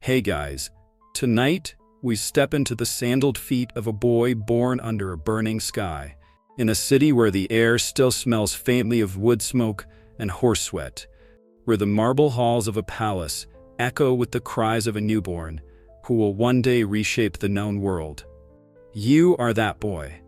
Hey guys, tonight we step into the sandaled feet of a boy born under a burning sky, in a city where the air still smells faintly of wood smoke and horse sweat, where the marble halls of a palace echo with the cries of a newborn who will one day reshape the known world. You are that boy.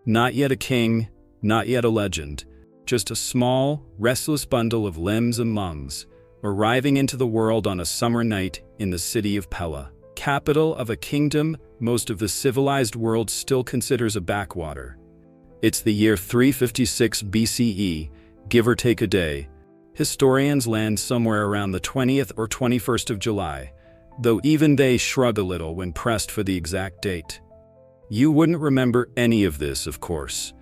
Not yet a king, not yet a legend, just a small, restless bundle of limbs and lungs, arriving into the world on a summer night in the city of Pella, capital of a kingdom most of the civilized world still considers a backwater. It's the year 356 BCE, give or take a day. Historians land somewhere around the 20th or 21st of July, though even they shrug a little when pressed for the exact date. You wouldn't remember any of this, of course,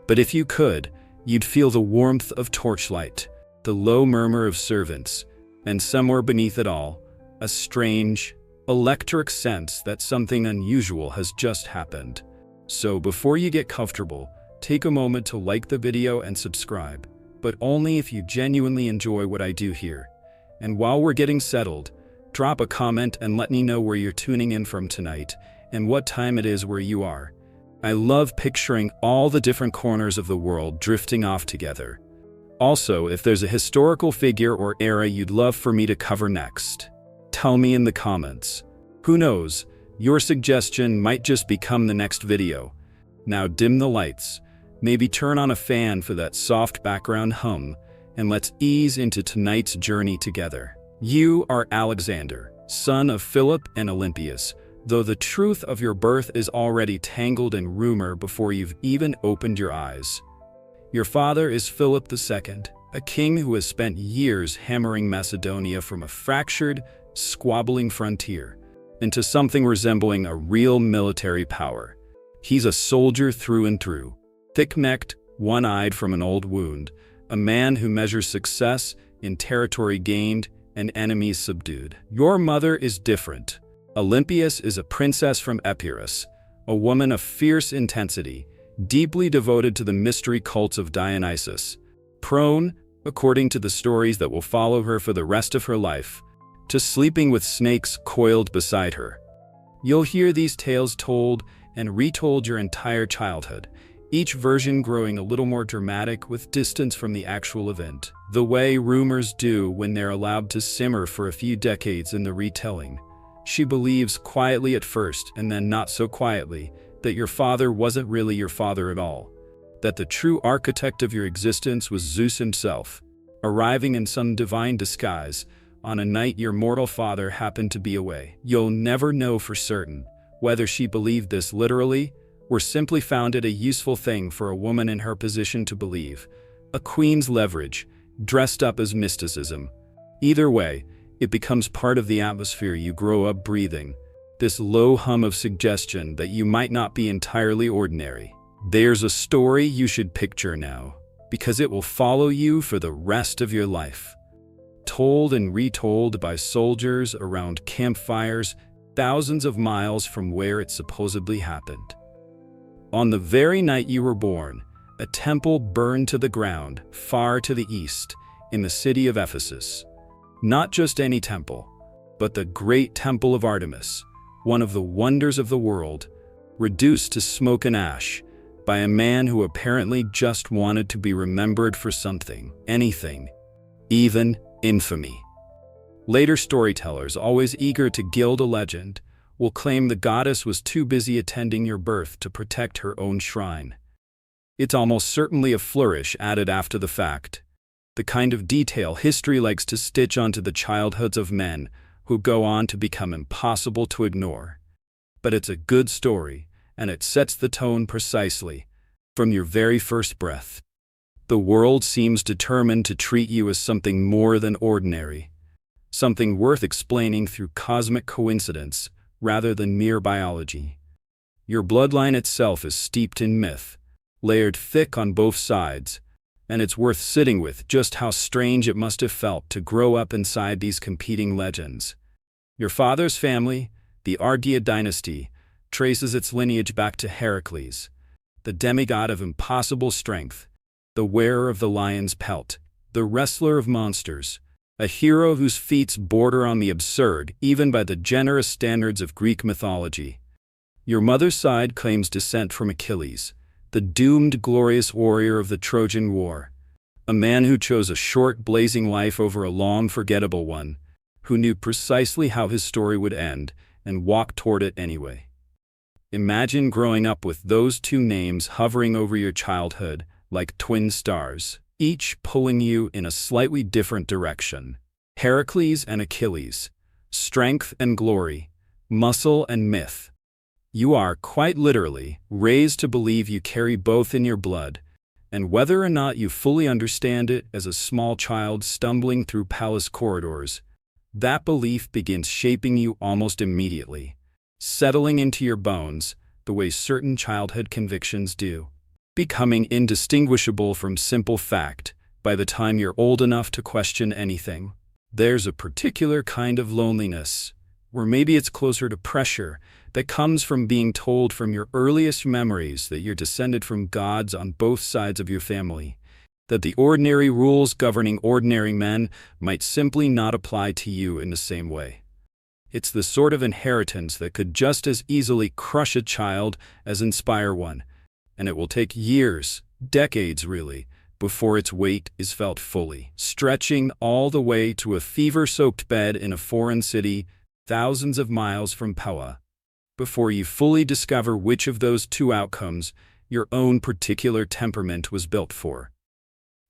but if you could, you'd feel the warmth of torchlight, the low murmur of servants, and somewhere beneath it all, a strange, electric sense that something unusual has just happened. So before you get comfortable, take a moment to like the video and subscribe, but only if you genuinely enjoy what I do here. And while we're getting settled, drop a comment and let me know where you're tuning in from tonight and what time it is where you are. I love picturing all the different corners of the world drifting off together. Also, if there's a historical figure or era you'd love for me to cover next, tell me in the comments. Who knows, your suggestion might just become the next video. Now dim the lights, maybe turn on a fan for that soft background hum, and let's ease into tonight's journey together. You are Alexander, son of Philip and Olympias, though the truth of your birth is already tangled in rumor before you've even opened your eyes. Your father is Philip II, a king who has spent years hammering Macedonia from a fractured, squabbling frontier into something resembling a real military power. He's a soldier through and through, thick-necked, one-eyed from an old wound, a man who measures success in territory gained and enemies subdued. Your mother is different. Olympias is a princess from Epirus, a woman of fierce intensity, deeply devoted to the mystery cults of Dionysus, prone, according to the stories that will follow her for the rest of her life, to sleeping with snakes coiled beside her. You'll hear these tales told and retold your entire childhood, each version growing a little more dramatic with distance from the actual event, the way rumors do when they're allowed to simmer for a few decades in the retelling. She believes quietly at first and then not so quietly that your father wasn't really your father at all, that the true architect of your existence was Zeus himself, arriving in some divine disguise on a night your mortal father happened to be away. You'll never know for certain whether she believed this literally or simply found it a useful thing for a woman in her position to believe, a queen's leverage, dressed up as mysticism. Either way, it becomes part of the atmosphere you grow up breathing, this low hum of suggestion that you might not be entirely ordinary. There's a story you should picture now, because it will follow you for the rest of your life. Told and retold by soldiers around campfires thousands of miles from where it supposedly happened. On the very night you were born, a temple burned to the ground far to the east in the city of Ephesus. Not just any temple, but the great temple of Artemis, one of the wonders of the world, reduced to smoke and ash by a man who apparently just wanted to be remembered for something, anything, even infamy. Later storytellers, always eager to gild a legend, will claim the goddess was too busy attending your birth to protect her own shrine. It's almost certainly a flourish added after the fact, the kind of detail history likes to stitch onto the childhoods of men who go on to become impossible to ignore. But it's a good story, and it sets the tone precisely, from your very first breath. The world seems determined to treat you as something more than ordinary, something worth explaining through cosmic coincidence rather than mere biology. Your bloodline itself is steeped in myth, layered thick on both sides, and it's worth sitting with just how strange it must have felt to grow up inside these competing legends. Your father's family, the Argead Dynasty, traces its lineage back to Heracles, the demigod of impossible strength, the wearer of the lion's pelt, the wrestler of monsters, a hero whose feats border on the absurd, even by the generous standards of Greek mythology. Your mother's side claims descent from Achilles, the doomed glorious warrior of the Trojan War, a man who chose a short, blazing life over a long, forgettable one, who knew precisely how his story would end and walked toward it anyway. Imagine growing up with those two names hovering over your childhood like twin stars, each pulling you in a slightly different direction. Heracles and Achilles, strength and glory, muscle and myth. You are, quite literally, raised to believe you carry both in your blood, and whether or not you fully understand it as a small child stumbling through palace corridors, that belief begins shaping you almost immediately, settling into your bones the way certain childhood convictions do, becoming indistinguishable from simple fact by the time you're old enough to question anything. There's a particular kind of loneliness, or maybe it's closer to pressure, that comes from being told from your earliest memories that you're descended from gods on both sides of your family, that the ordinary rules governing ordinary men might simply not apply to you in the same way. It's the sort of inheritance that could just as easily crush a child as inspire one, and it will take years, decades really, before its weight is felt fully, stretching all the way to a fever-soaked bed in a foreign city thousands of miles from Pella, before you fully discover which of those two outcomes your own particular temperament was built for.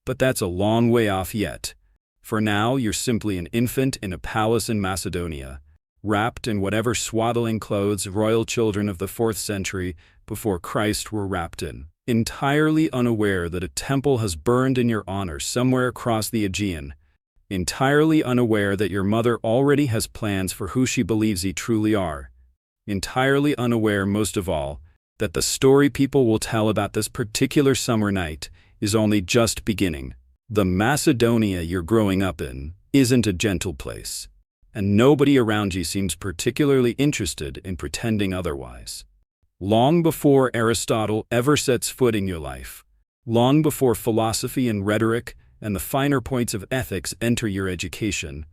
But that's a long way off yet. For now, you're simply an infant in a palace in Macedonia, wrapped in whatever swaddling clothes royal children of the 4th century before Christ were wrapped in, entirely unaware that a temple has burned in your honor somewhere across the Aegean, entirely unaware that your mother already has plans for who she believes you truly are, entirely unaware, most of all, that the story people will tell about this particular summer night is only just beginning. The Macedonia you're growing up in isn't a gentle place, and nobody around you seems particularly interested in pretending otherwise. Long before Aristotle ever sets foot in your life, long before philosophy and rhetoric and the finer points of ethics enter your education,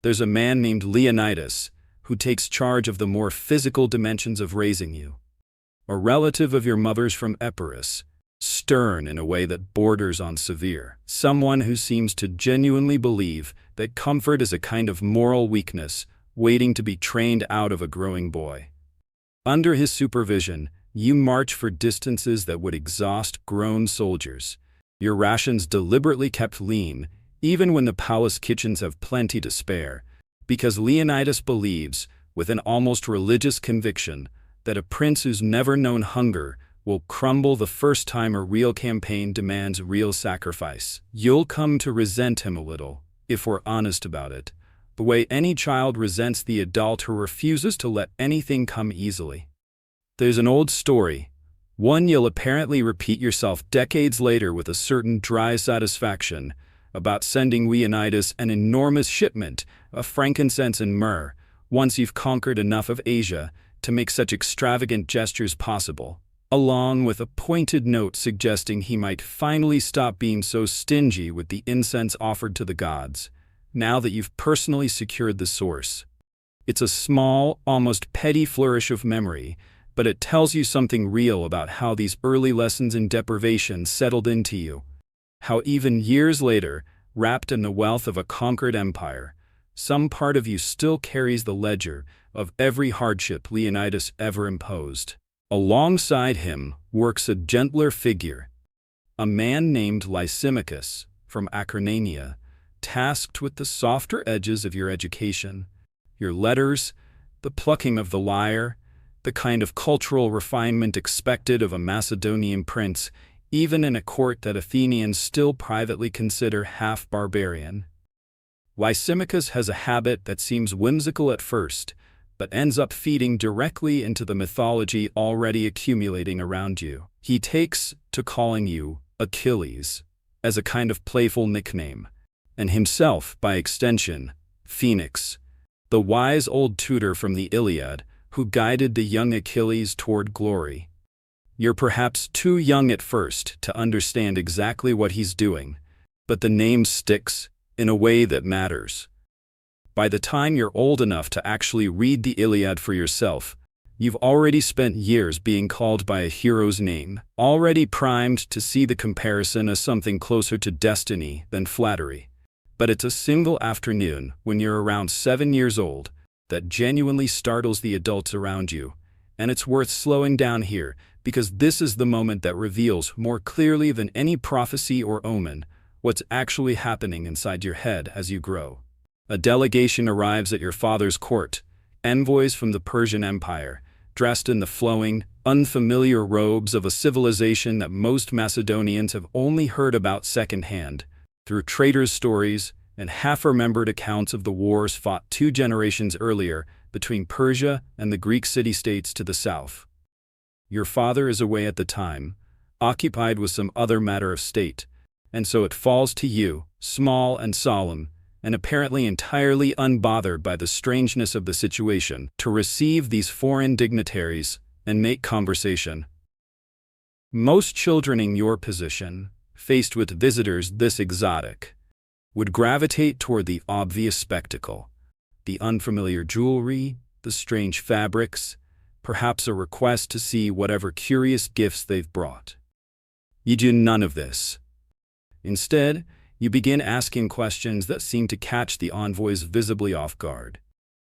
there's a man named Leonidas who takes charge of the more physical dimensions of raising you. A relative of your mother's from Epirus, stern in a way that borders on severe. Someone who seems to genuinely believe that comfort is a kind of moral weakness waiting to be trained out of a growing boy. Under his supervision, you march for distances that would exhaust grown soldiers, your rations deliberately kept lean, even when the palace kitchens have plenty to spare, because Leonidas believes, with an almost religious conviction, that a prince who's never known hunger will crumble the first time a real campaign demands real sacrifice. You'll come to resent him a little, if we're honest about it, the way any child resents the adult who refuses to let anything come easily. There's an old story, one you'll apparently repeat yourself decades later with a certain dry satisfaction, about sending Leonidas an enormous shipment of frankincense and myrrh once you've conquered enough of Asia to make such extravagant gestures possible, along with a pointed note suggesting he might finally stop being so stingy with the incense offered to the gods, now that you've personally secured the source. It's a small, almost petty flourish of memory, but it tells you something real about how these early lessons in deprivation settled into you, how even years later, wrapped in the wealth of a conquered empire, some part of you still carries the ledger of every hardship Leonidas ever imposed. Alongside him works a gentler figure, a man named Lysimachus from Acarnania, tasked with the softer edges of your education, your letters, the plucking of the lyre, the kind of cultural refinement expected of a Macedonian prince, even in a court that Athenians still privately consider half barbarian. Lysimachus has a habit that seems whimsical at first, but ends up feeding directly into the mythology already accumulating around you. He takes to calling you Achilles as a kind of playful nickname, and himself, by extension, Phoenix, the wise old tutor from the Iliad who guided the young Achilles toward glory. You're perhaps too young at first to understand exactly what he's doing, but the name sticks, in a way that matters. By the time you're old enough to actually read the Iliad for yourself, you've already spent years being called by a hero's name, already primed to see the comparison as something closer to destiny than flattery. But it's a single afternoon, when you're around 7 years old, that genuinely startles the adults around you. And it's worth slowing down here, because this is the moment that reveals more clearly than any prophecy or omen what's actually happening inside your head as you grow. A delegation arrives at your father's court, envoys from the Persian Empire, dressed in the flowing, unfamiliar robes of a civilization that most Macedonians have only heard about secondhand, through traders' stories and half-remembered accounts of the wars fought 2 generations earlier between Persia and the Greek city-states to the south. Your father is away at the time, occupied with some other matter of state, and so it falls to you, small and solemn, and apparently entirely unbothered by the strangeness of the situation, to receive these foreign dignitaries and make conversation. Most children in your position, faced with visitors this exotic, would gravitate toward the obvious spectacle, the unfamiliar jewelry, the strange fabrics, perhaps a request to see whatever curious gifts they've brought. You do none of this. Instead, you begin asking questions that seem to catch the envoys visibly off guard.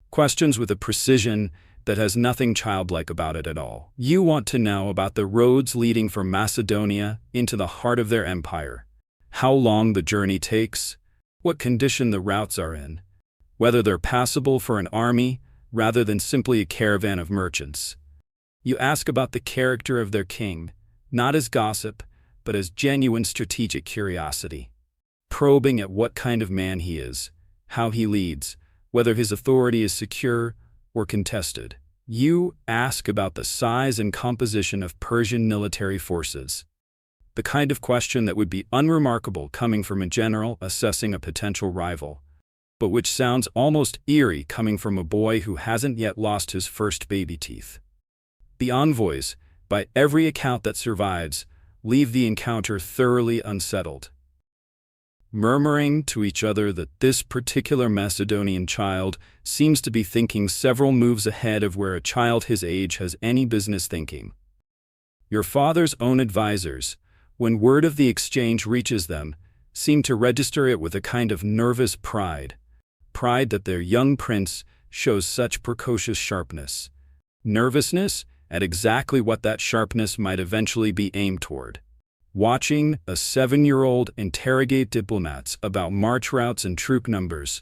Questions with a precision that has nothing childlike about it at all. You want to know about the roads leading from Macedonia into the heart of their empire, how long the journey takes, what condition the routes are in, whether they're passable for an army rather than simply a caravan of merchants. You ask about the character of their king, not as gossip, but as genuine strategic curiosity, probing at what kind of man he is, how he leads, whether his authority is secure or contested. You ask about the size and composition of Persian military forces, the kind of question that would be unremarkable coming from a general assessing a potential rival, but which sounds almost eerie coming from a boy who hasn't yet lost his first baby teeth. The envoys, by every account that survives, leave the encounter thoroughly unsettled, murmuring to each other that this particular Macedonian child seems to be thinking several moves ahead of where a child his age has any business thinking. Your father's own advisors, when word of the exchange reaches them, seem to register it with a kind of nervous pride that their young prince shows such precocious sharpness. Nervousness at exactly what that sharpness might eventually be aimed toward. Watching a 7-year-old interrogate diplomats about march routes and troop numbers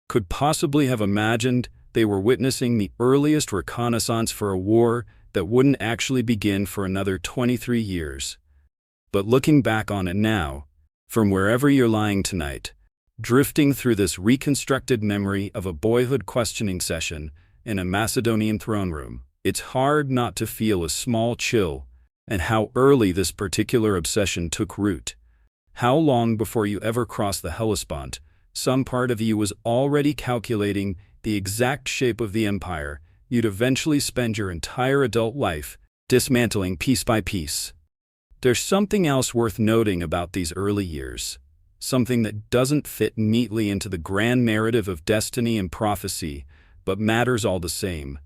could possibly have imagined they were witnessing the earliest reconnaissance for a war that wouldn't actually begin for another 23 years. But looking back on it now, from wherever you're lying tonight, drifting through this reconstructed memory of a boyhood questioning session in a Macedonian throne room, it's hard not to feel a small chill and how early this particular obsession took root. How long before you ever crossed the Hellespont, some part of you was already calculating the exact shape of the empire you'd eventually spend your entire adult life dismantling piece by piece. There's something else worth noting about these early years, something that doesn't fit neatly into the grand narrative of destiny and prophecy, but matters all the same.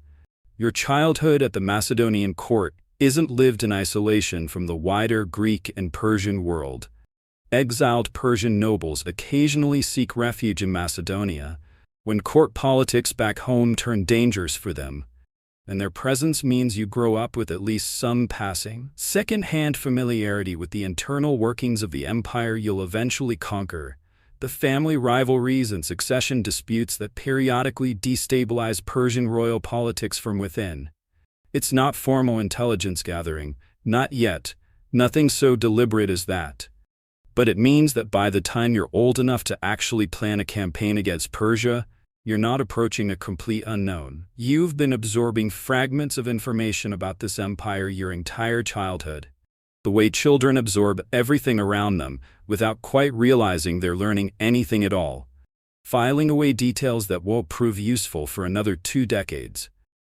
Your childhood at the Macedonian court isn't lived in isolation from the wider Greek and Persian world. Exiled Persian nobles occasionally seek refuge in Macedonia when court politics back home turn dangerous for them, and their presence means you grow up with at least some passing, second-hand familiarity with the internal workings of the empire you'll eventually conquer, the family rivalries and succession disputes that periodically destabilize Persian royal politics from within. It's not formal intelligence gathering, not yet, nothing so deliberate as that. But it means that by the time you're old enough to actually plan a campaign against Persia, you're not approaching a complete unknown. You've been absorbing fragments of information about this empire your entire childhood, the way children absorb everything around them without quite realizing they're learning anything at all, filing away details that won't prove useful for another 2 decades,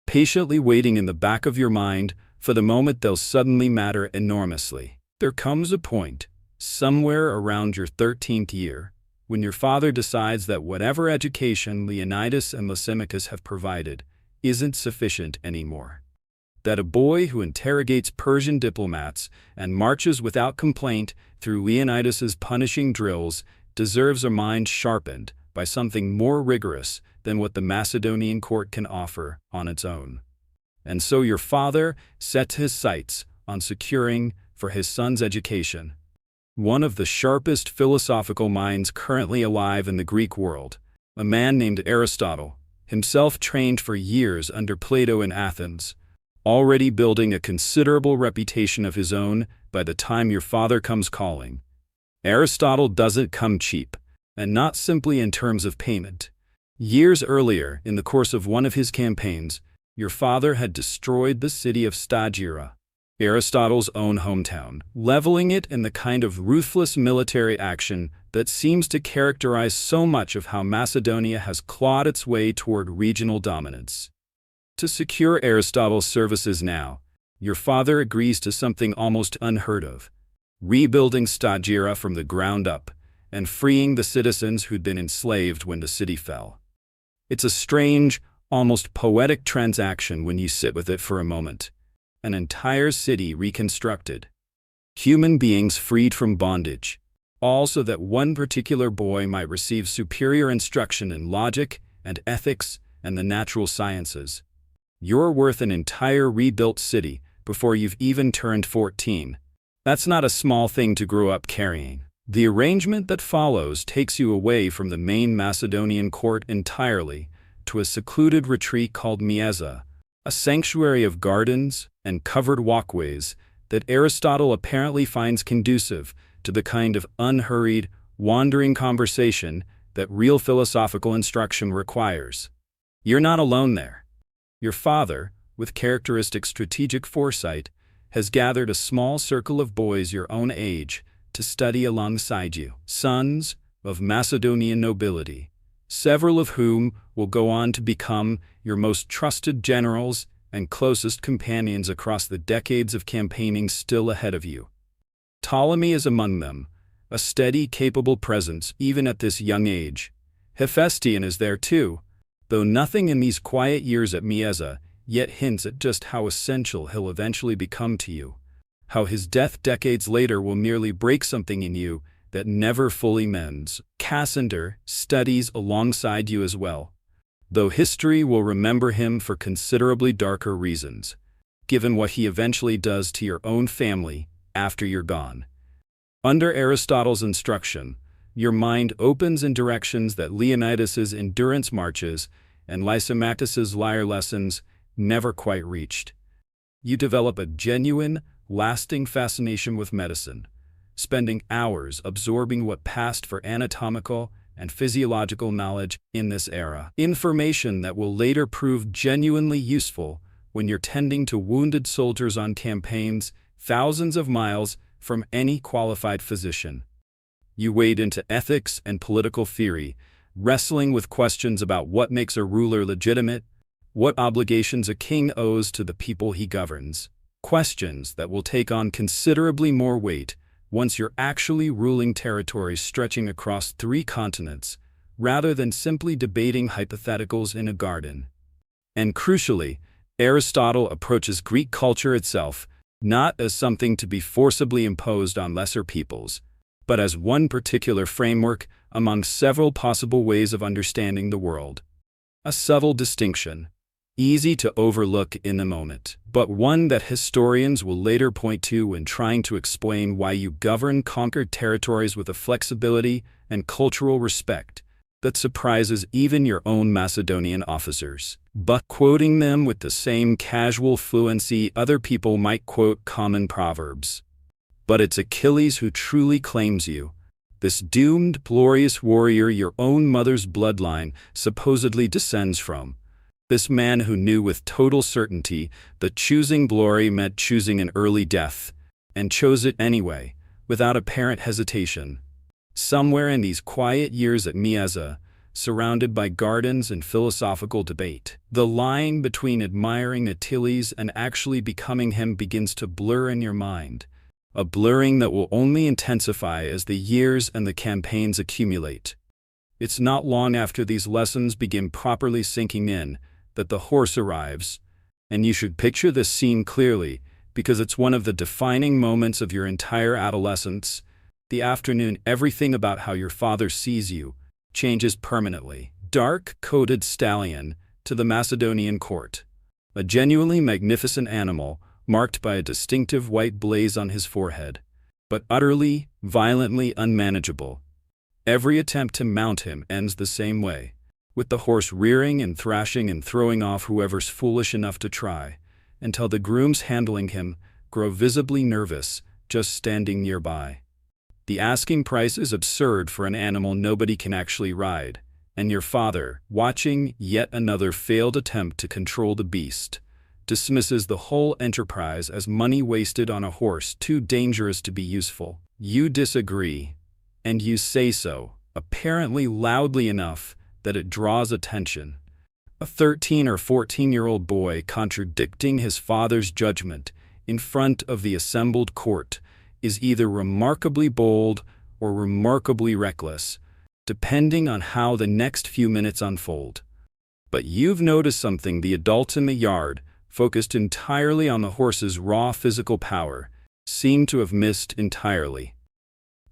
patiently waiting in the back of your mind for the moment they'll suddenly matter enormously. There comes a point, somewhere around your 13th year, when your father decides that whatever education Leonidas and Lysimachus have provided isn't sufficient anymore. That a boy who interrogates Persian diplomats and marches without complaint through Leonidas's punishing drills deserves a mind sharpened by something more rigorous than what the Macedonian court can offer on its own. And so your father sets his sights on securing, for his son's education, one of the sharpest philosophical minds currently alive in the Greek world, a man named Aristotle, himself trained for years under Plato in Athens, already building a considerable reputation of his own by the time your father comes calling. Aristotle doesn't come cheap, and not simply in terms of payment. Years earlier, in the course of one of his campaigns, your father had destroyed the city of Stagira, Aristotle's own hometown, leveling it in the kind of ruthless military action that seems to characterize so much of how Macedonia has clawed its way toward regional dominance. To secure Aristotle's services now, your father agrees to something almost unheard of, rebuilding Stagira from the ground up and freeing the citizens who'd been enslaved when the city fell. It's a strange, almost poetic transaction when you sit with it for a moment. An entire city reconstructed. Human beings freed from bondage, all so that one particular boy might receive superior instruction in logic and ethics and the natural sciences. You're worth an entire rebuilt city before you've even turned 14. That's not a small thing to grow up carrying. The arrangement that follows takes you away from the main Macedonian court entirely to a secluded retreat called Mieza, a sanctuary of gardens and covered walkways that Aristotle apparently finds conducive to the kind of unhurried, wandering conversation that real philosophical instruction requires. You're not alone there. Your father, with characteristic strategic foresight, has gathered a small circle of boys your own age to study alongside you, sons of Macedonian nobility, several of whom will go on to become your most trusted generals and closest companions across the decades of campaigning still ahead of you. Ptolemy is among them, a steady, capable presence even at this young age. Hephaestion is there too, though nothing in these quiet years at Mieza yet hints at just how essential he'll eventually become to you, how his death decades later will merely break something in you that never fully mends. Cassander studies alongside you as well, though history will remember him for considerably darker reasons, given what he eventually does to your own family after you're gone. Under Aristotle's instruction, your mind opens in directions that Leonidas's endurance marches and Lysimachus's lyre lessons never quite reached. You develop a genuine, lasting fascination with medicine, spending hours absorbing what passed for anatomical and physiological knowledge in this era, information that will later prove genuinely useful when you're tending to wounded soldiers on campaigns thousands of miles from any qualified physician. You wade into ethics and political theory, wrestling with questions about what makes a ruler legitimate, what obligations a king owes to the people he governs, questions that will take on considerably more weight once you're actually ruling territories stretching across 3 continents, rather than simply debating hypotheticals in a garden. And crucially, Aristotle approaches Greek culture itself not as something to be forcibly imposed on lesser peoples, but as one particular framework among several possible ways of understanding the world. A subtle distinction, easy to overlook in the moment, but one that historians will later point to when trying to explain why you govern conquered territories with a flexibility and cultural respect that surprises even your own Macedonian officers, but quoting them with the same casual fluency other people might quote common proverbs. But it's Achilles who truly claims you, this doomed, glorious warrior your own mother's bloodline supposedly descends from. This man who knew with total certainty that choosing glory meant choosing an early death, and chose it anyway, without apparent hesitation. Somewhere in these quiet years at Mieza, surrounded by gardens and philosophical debate, the line between admiring Achilles and actually becoming him begins to blur in your mind, a blurring that will only intensify as the years and the campaigns accumulate. It's not long after these lessons begin properly sinking in that the horse arrives, and you should picture this scene clearly because it's one of the defining moments of your entire adolescence. The afternoon everything about how your father sees you changes permanently. Dark-coated stallion to the Macedonian court. A genuinely magnificent animal, marked by a distinctive white blaze on his forehead, but utterly, violently unmanageable. Every attempt to mount him ends the same way, with the horse rearing and thrashing and throwing off whoever's foolish enough to try, until the grooms handling him grow visibly nervous just standing nearby. The asking price is absurd for an animal nobody can actually ride, and your father, watching yet another failed attempt to control the beast, dismisses the whole enterprise as money wasted on a horse too dangerous to be useful. You disagree, and you say so, apparently loudly enough that it draws attention. A 13 or 14-year-old boy contradicting his father's judgment in front of the assembled court is either remarkably bold or remarkably reckless, depending on how the next few minutes unfold. But you've noticed something: the adults in the yard, focused entirely on the horse's raw physical power, seem to have missed entirely.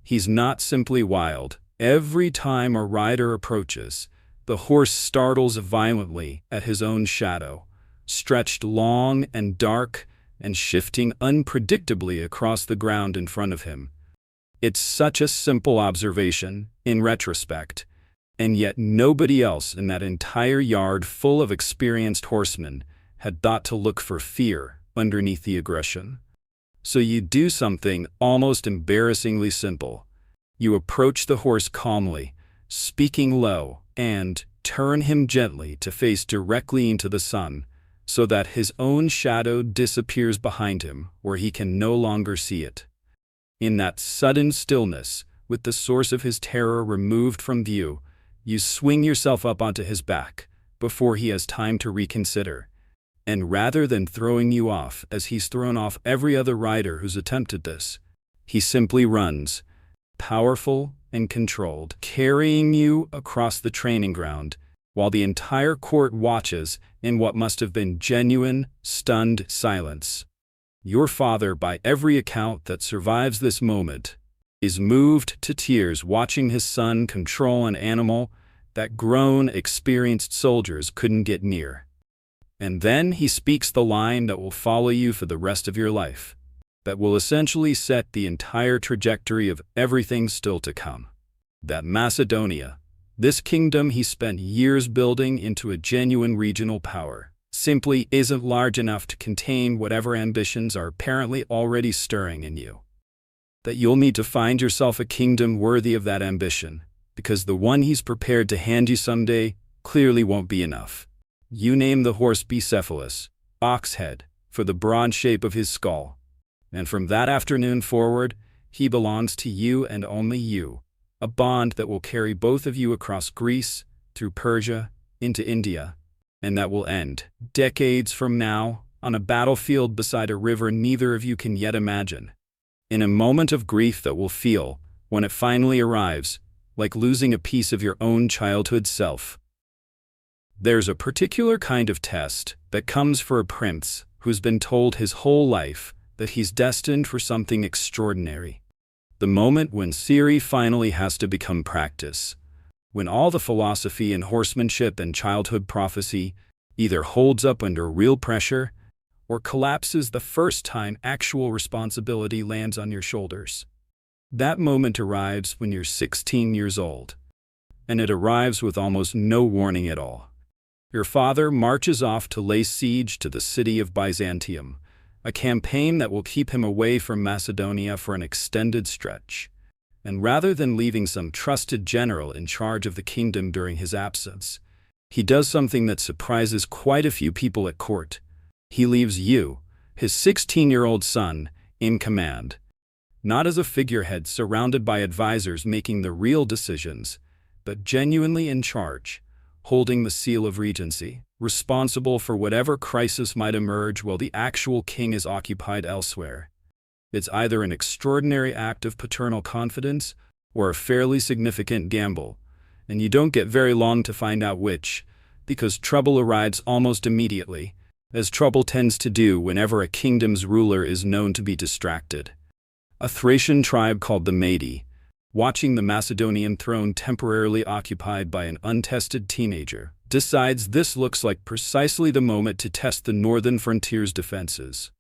He's not simply wild. Every time a rider approaches, the horse startles violently at his own shadow, stretched long and dark and shifting unpredictably across the ground in front of him. It's such a simple observation, in retrospect, and yet nobody else in that entire yard full of experienced horsemen had thought to look for fear underneath the aggression. So you do something almost embarrassingly simple. You approach the horse calmly, speaking low, and turn him gently to face directly into the sun, so that his own shadow disappears behind him where he can no longer see it. In that sudden stillness, with the source of his terror removed from view, you swing yourself up onto his back before he has time to reconsider. And rather than throwing you off as he's thrown off every other rider who's attempted this, he simply runs, powerful and controlled, carrying you across the training ground, while the entire court watches in what must have been genuine, stunned silence. Your father, by every account that survives this moment, is moved to tears watching his son control an animal that grown, experienced soldiers couldn't get near. And then he speaks the line that will follow you for the rest of your life, that will essentially set the entire trajectory of everything still to come. That Macedonia, this kingdom he spent years building into a genuine regional power, simply isn't large enough to contain whatever ambitions are apparently already stirring in you. That you'll need to find yourself a kingdom worthy of that ambition, because the one he's prepared to hand you someday clearly won't be enough. You name the horse Bucephalus, Oxhead, for the broad shape of his skull, and from that afternoon forward, he belongs to you and only you, a bond that will carry both of you across Greece, through Persia, into India, and that will end, decades from now, on a battlefield beside a river neither of you can yet imagine, in a moment of grief that will feel, when it finally arrives, like losing a piece of your own childhood self. There's a particular kind of test that comes for a prince who's been told his whole life that he's destined for something extraordinary. The moment when theory finally has to become practice, when all the philosophy and horsemanship and childhood prophecy either holds up under real pressure or collapses the first time actual responsibility lands on your shoulders. That moment arrives when you're 16 years old, and it arrives with almost no warning at all. Your father marches off to lay siege to the city of Byzantium, a campaign that will keep him away from Macedonia for an extended stretch. And rather than leaving some trusted general in charge of the kingdom during his absence, he does something that surprises quite a few people at court. He leaves you, his 16-year-old son, in command. Not as a figurehead surrounded by advisors making the real decisions, but genuinely in charge, holding the seal of regency, responsible for whatever crisis might emerge while the actual king is occupied elsewhere. It's either an extraordinary act of paternal confidence or a fairly significant gamble, and you don't get very long to find out which, because trouble arrives almost immediately, as trouble tends to do whenever a kingdom's ruler is known to be distracted. A Thracian tribe called the Madi, watching the Macedonian throne temporarily occupied by an untested teenager, decides this looks like precisely the moment to test the northern frontier's defenses.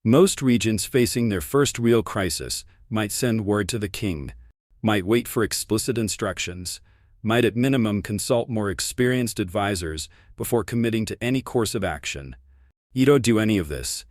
Most regents facing their first real crisis might send word to the king, might wait for explicit instructions, might at minimum consult more experienced advisors before committing to any course of action. You don't do any of this.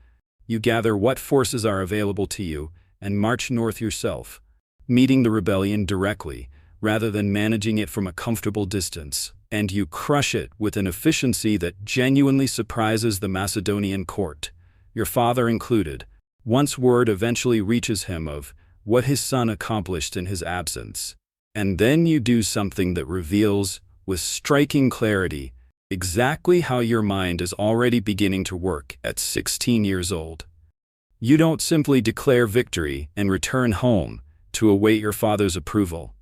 You gather what forces are available to you and march north yourself, meeting the rebellion directly rather than managing it from a comfortable distance, and you crush it with an efficiency that genuinely surprises the Macedonian court, your father included, once word eventually reaches him of what his son accomplished in his absence. And then you do something that reveals, with striking clarity, exactly how your mind is already beginning to work at 16 years old. You don't simply declare victory and return home to await your father's approval.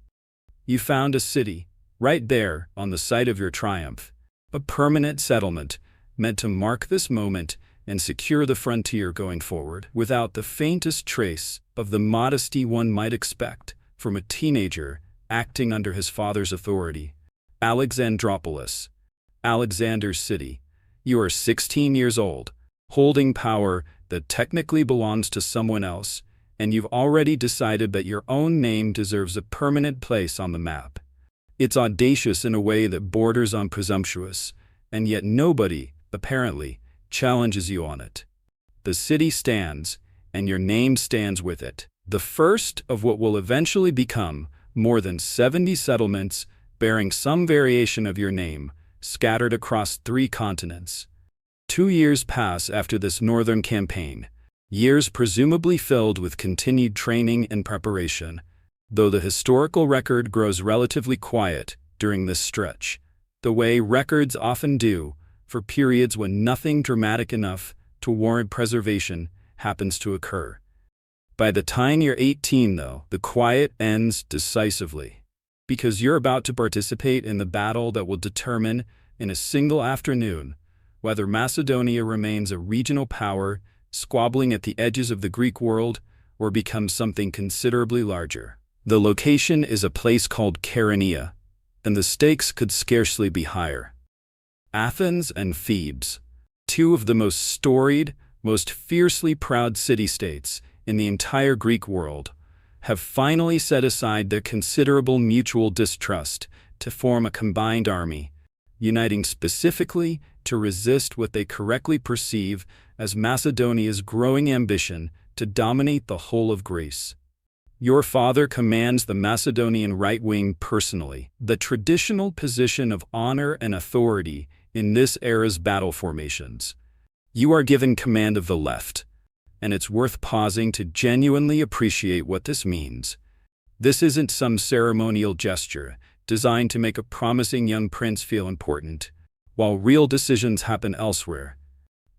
You found a city, right there on the site of your triumph, a permanent settlement meant to mark this moment and secure the frontier going forward, without the faintest trace of the modesty one might expect from a teenager acting under his father's authority. Alexandropolis, Alexander's city. You are 16 years old, holding power that technically belongs to someone else, and you've already decided that your own name deserves a permanent place on the map. It's audacious in a way that borders on presumptuous, and yet nobody, apparently, challenges you on it. The city stands, and your name stands with it. The first of what will eventually become more than 70 settlements bearing some variation of your name, scattered across 3 continents. 2 years pass after this northern campaign, years presumably filled with continued training and preparation, though the historical record grows relatively quiet during this stretch, the way records often do for periods when nothing dramatic enough to warrant preservation happens to occur. By the time you're 18, though, the quiet ends decisively, because you're about to participate in the battle that will determine, in a single afternoon, whether Macedonia remains a regional power squabbling at the edges of the Greek world or becomes something considerably larger. The location is a place called Chaeronea, and the stakes could scarcely be higher. Athens and Thebes, 2 of the most storied, most fiercely proud city-states in the entire Greek world, have finally set aside their considerable mutual distrust to form a combined army, uniting specifically to resist what they correctly perceive as Macedonia's growing ambition to dominate the whole of Greece. Your father commands the Macedonian right wing personally, the traditional position of honor and authority in this era's battle formations. You are given command of the left, and it's worth pausing to genuinely appreciate what this means. This isn't some ceremonial gesture designed to make a promising young prince feel important, while real decisions happen elsewhere.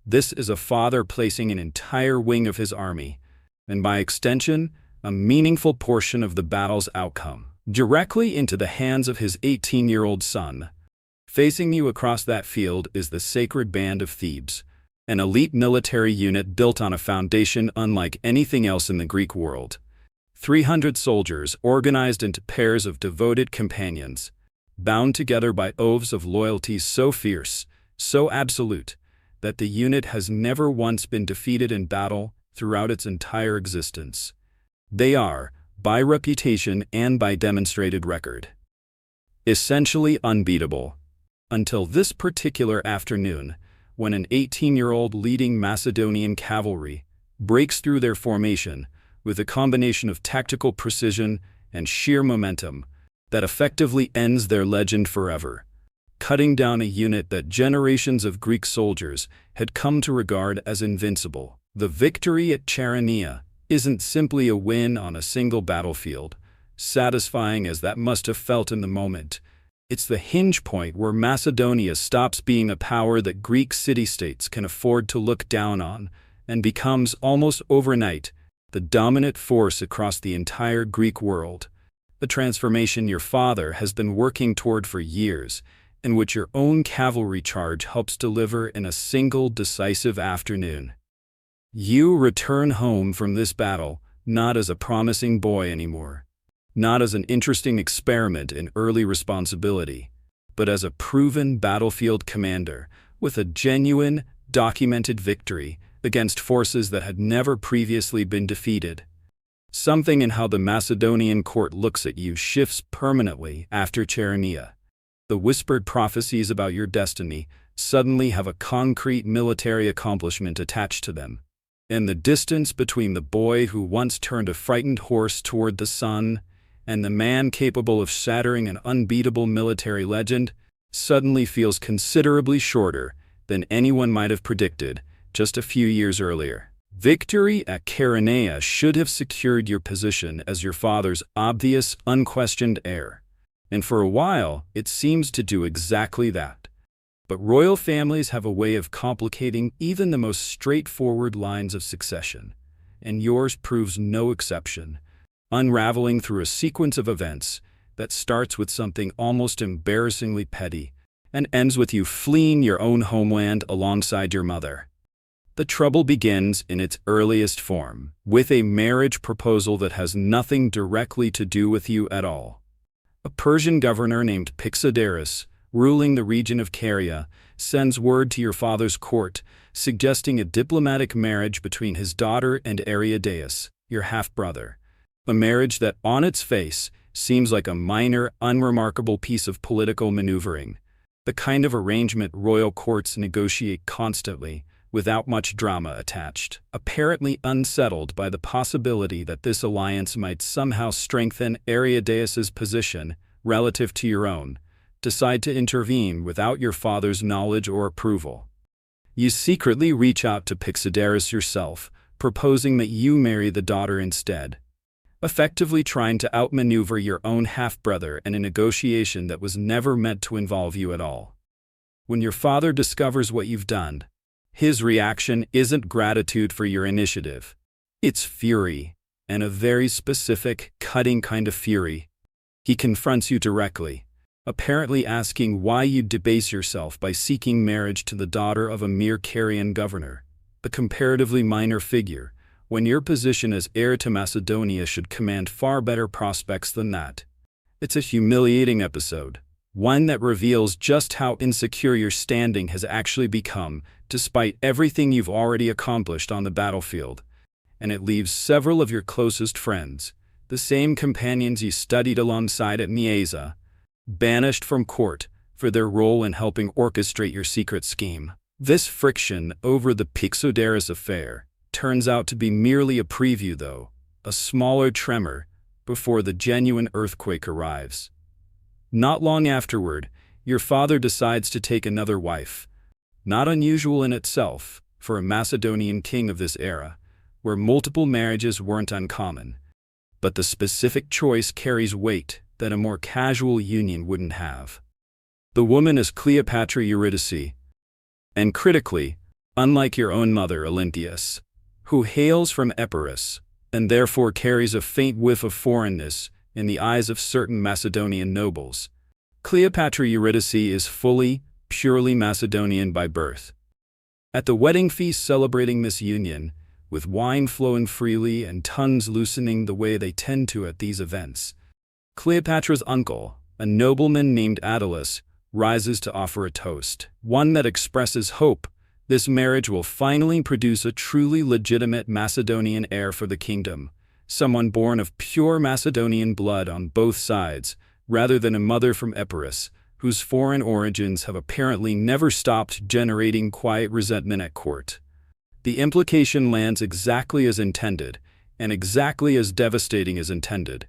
This is a father placing an entire wing of his army, and by extension, a meaningful portion of the battle's outcome, directly into the hands of his 18-year-old son. Facing you across that field is the Sacred Band of Thebes, an elite military unit built on a foundation unlike anything else in the Greek world. 300 soldiers organized into pairs of devoted companions, bound together by oaths of loyalty so fierce, so absolute, that the unit has never once been defeated in battle throughout its entire existence. They are, by reputation and by demonstrated record, essentially unbeatable. Until this particular afternoon, when an 18-year-old leading Macedonian cavalry breaks through their formation with a combination of tactical precision and sheer momentum that effectively ends their legend forever, cutting down a unit that generations of Greek soldiers had come to regard as invincible. The victory at Chaeronea isn't simply a win on a single battlefield, satisfying as that must have felt in the moment. It's the hinge point where Macedonia stops being a power that Greek city-states can afford to look down on and becomes, almost overnight, the dominant force across the entire Greek world. The transformation your father has been working toward for years, and which your own cavalry charge helps deliver in a single decisive afternoon. You return home from this battle not as a promising boy anymore, not as an interesting experiment in early responsibility, but as a proven battlefield commander with a genuine, documented victory against forces that had never previously been defeated. Something in how the Macedonian court looks at you shifts permanently after Chaeronea. The whispered prophecies about your destiny suddenly have a concrete military accomplishment attached to them. And the distance between the boy who once turned a frightened horse toward the sun and the man capable of shattering an unbeatable military legend suddenly feels considerably shorter than anyone might have predicted just a few years earlier. Victory at Chaeronea should have secured your position as your father's obvious, unquestioned heir, and for a while it seems to do exactly that. But royal families have a way of complicating even the most straightforward lines of succession, and yours proves no exception, unraveling through a sequence of events that starts with something almost embarrassingly petty and ends with you fleeing your own homeland alongside your mother. The trouble begins in its earliest form, with a marriage proposal that has nothing directly to do with you at all. A Persian governor named Pixodaris, ruling the region of Caria, sends word to your father's court, suggesting a diplomatic marriage between his daughter and Aridaeus, your half-brother. A marriage that, on its face, seems like a minor, unremarkable piece of political maneuvering, the kind of arrangement royal courts negotiate constantly, without much drama attached. Apparently unsettled by the possibility that this alliance might somehow strengthen Aridaeus's position relative to your own, decide to intervene without your father's knowledge or approval. You secretly reach out to Pixodaris yourself, proposing that you marry the daughter instead, effectively trying to outmaneuver your own half-brother in a negotiation that was never meant to involve you at all. When your father discovers what you've done, his reaction isn't gratitude for your initiative. It's fury, and a very specific, cutting kind of fury. He confronts you directly, apparently asking why you debase yourself by seeking marriage to the daughter of a mere Carian governor, a comparatively minor figure, when your position as heir to Macedonia should command far better prospects than that. It's a humiliating episode, one that reveals just how insecure your standing has actually become, despite everything you've already accomplished on the battlefield, and it leaves several of your closest friends, the same companions you studied alongside at Mieza, banished from court for their role in helping orchestrate your secret scheme. This friction over the Pixodaris affair turns out to be merely a preview, though, a smaller tremor before the genuine earthquake arrives. Not long afterward, your father decides to take another wife, not unusual in itself for a Macedonian king of this era, where multiple marriages weren't uncommon, but the specific choice carries weight that a more casual union wouldn't have. The woman is Cleopatra Eurydice, and critically, unlike your own mother Olympias, who hails from Epirus, and therefore carries a faint whiff of foreignness in the eyes of certain Macedonian nobles, Cleopatra Eurydice is fully, purely Macedonian by birth. At the wedding feast celebrating this union, with wine flowing freely and tongues loosening the way they tend to at these events, Cleopatra's uncle, a nobleman named Attalus, rises to offer a toast, one that expresses hope this marriage will finally produce a truly legitimate Macedonian heir for the kingdom, someone born of pure Macedonian blood on both sides, rather than a mother from Epirus, whose foreign origins have apparently never stopped generating quiet resentment at court. The implication lands exactly as intended, and exactly as devastating as intended,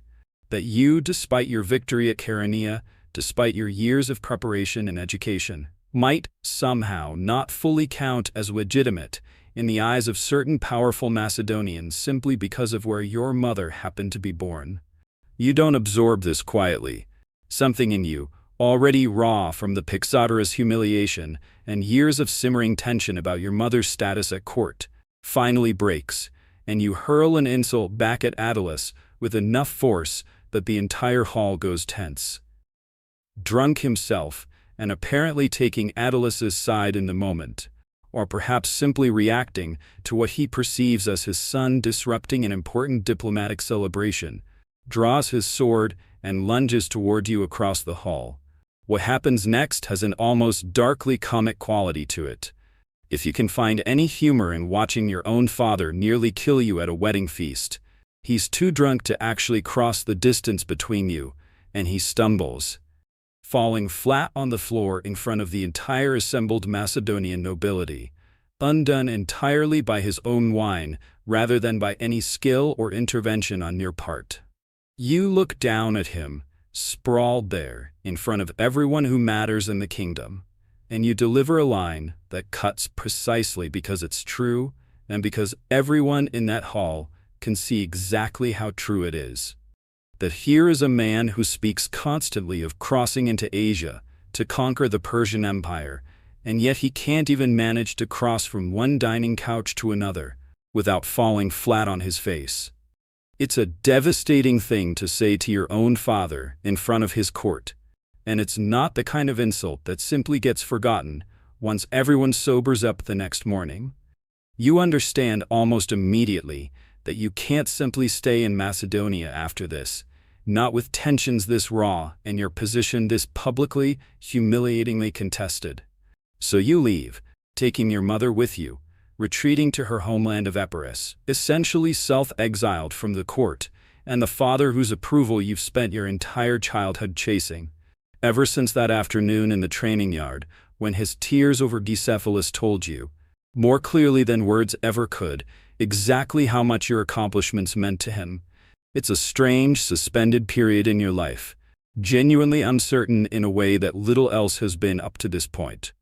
that you, despite your victory at Chaeronea, despite your years of preparation and education, might somehow not fully count as legitimate in the eyes of certain powerful Macedonians simply because of where your mother happened to be born. You don't absorb this quietly. Something in you, already raw from the Pixodaris humiliation and years of simmering tension about your mother's status at court, finally breaks, and you hurl an insult back at Attalus with enough force that the entire hall goes tense. Drunk himself, and apparently taking Attalus's side in the moment, or perhaps simply reacting to what he perceives as his son disrupting an important diplomatic celebration, draws his sword and lunges toward you across the hall. What happens next has an almost darkly comic quality to it. If you can find any humor in watching your own father nearly kill you at a wedding feast, he's too drunk to actually cross the distance between you, and he stumbles, falling flat on the floor in front of the entire assembled Macedonian nobility, undone entirely by his own wine rather than by any skill or intervention on your part. You look down at him, sprawled there, in front of everyone who matters in the kingdom, and you deliver a line that cuts precisely because it's true and because everyone in that hall can see exactly how true it is. That here is a man who speaks constantly of crossing into Asia to conquer the Persian Empire, and yet he can't even manage to cross from one dining couch to another without falling flat on his face. It's a devastating thing to say to your own father in front of his court, and it's not the kind of insult that simply gets forgotten once everyone sobers up the next morning. You understand almost immediately that you can't simply stay in Macedonia after this, not with tensions this raw and your position this publicly, humiliatingly contested. So you leave, taking your mother with you, retreating to her homeland of Epirus, essentially self-exiled from the court, and the father whose approval you've spent your entire childhood chasing, ever since that afternoon in the training yard when his tears over Bucephalus told you, more clearly than words ever could, exactly how much your accomplishments meant to him. It's a strange, suspended period in your life, genuinely uncertain in a way that little else has been up to this point.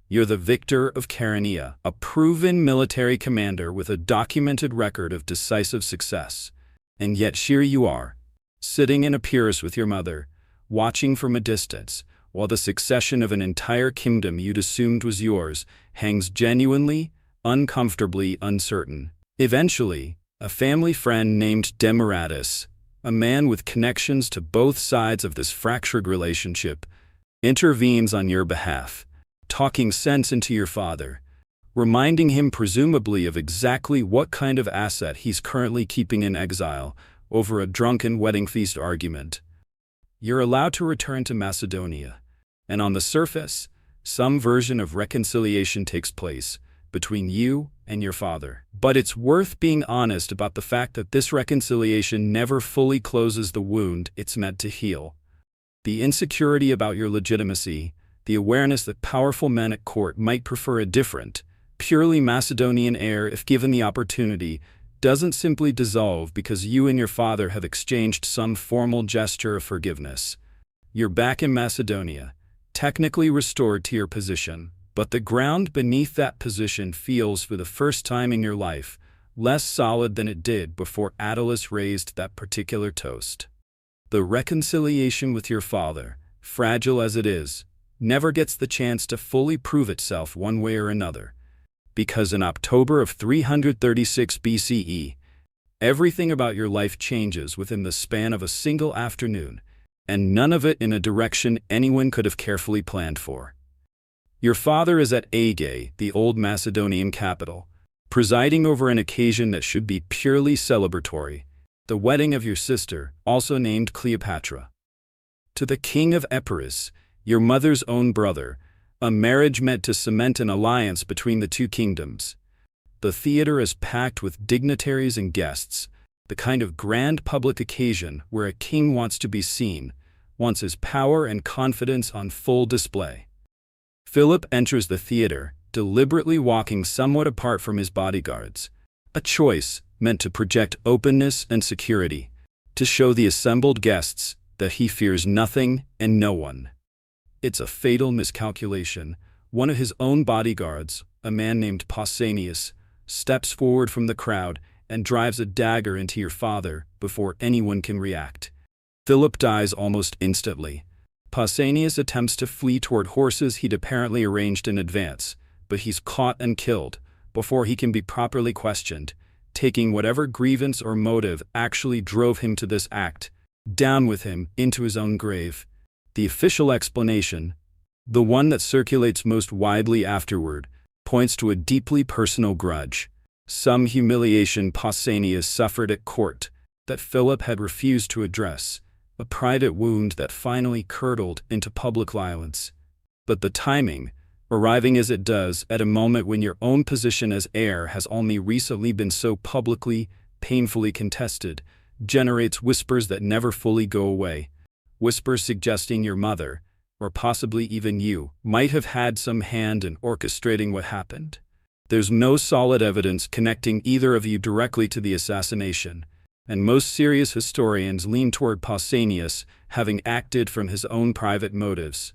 You're the victor of Chaeronea, a proven military commander with a documented record of decisive success. And yet here you are, sitting in Epirus with your mother, watching from a distance, while the succession of an entire kingdom you'd assumed was yours hangs genuinely, uncomfortably uncertain. Eventually, a family friend named Demaratus, a man with connections to both sides of this fractured relationship, intervenes on your behalf, talking sense into your father, reminding him presumably of exactly what kind of asset he's currently keeping in exile over a drunken wedding feast argument. You're allowed to return to Macedonia, and on the surface, some version of reconciliation takes place between you and your father. But it's worth being honest about the fact that this reconciliation never fully closes the wound it's meant to heal. The insecurity about your legitimacy, the awareness that powerful men at court might prefer a different, purely Macedonian heir if given the opportunity, doesn't simply dissolve because you and your father have exchanged some formal gesture of forgiveness. You're back in Macedonia, technically restored to your position, but the ground beneath that position feels, for the first time in your life, less solid than it did before Attalus raised that particular toast. The reconciliation with your father, fragile as it is, never gets the chance to fully prove itself one way or another, because in October of 336 BCE, everything about your life changes within the span of a single afternoon, and none of it in a direction anyone could have carefully planned for. Your father is at Aegae, the old Macedonian capital, presiding over an occasion that should be purely celebratory, the wedding of your sister, also named Cleopatra, to the king of Epirus, your mother's own brother, a marriage meant to cement an alliance between the two kingdoms. The theater is packed with dignitaries and guests, the kind of grand public occasion where a king wants to be seen, wants his power and confidence on full display. Philip enters the theater, deliberately walking somewhat apart from his bodyguards, a choice meant to project openness and security, to show the assembled guests that he fears nothing and no one. It's a fatal miscalculation. One of his own bodyguards, a man named Pausanias, steps forward from the crowd and drives a dagger into your father before anyone can react. Philip dies almost instantly. Pausanias attempts to flee toward horses he'd apparently arranged in advance, but he's caught and killed before he can be properly questioned, taking whatever grievance or motive actually drove him to this act, down with him into his own grave. The official explanation, the one that circulates most widely afterward, points to a deeply personal grudge, some humiliation Pausanias suffered at court that Philip had refused to address, a private wound that finally curdled into public violence. But the timing, arriving as it does at a moment when your own position as heir has only recently been so publicly, painfully contested, generates whispers that never fully go away, whispers suggesting your mother, or possibly even you, might have had some hand in orchestrating what happened. There's no solid evidence connecting either of you directly to the assassination, and most serious historians lean toward Pausanias having acted from his own private motives.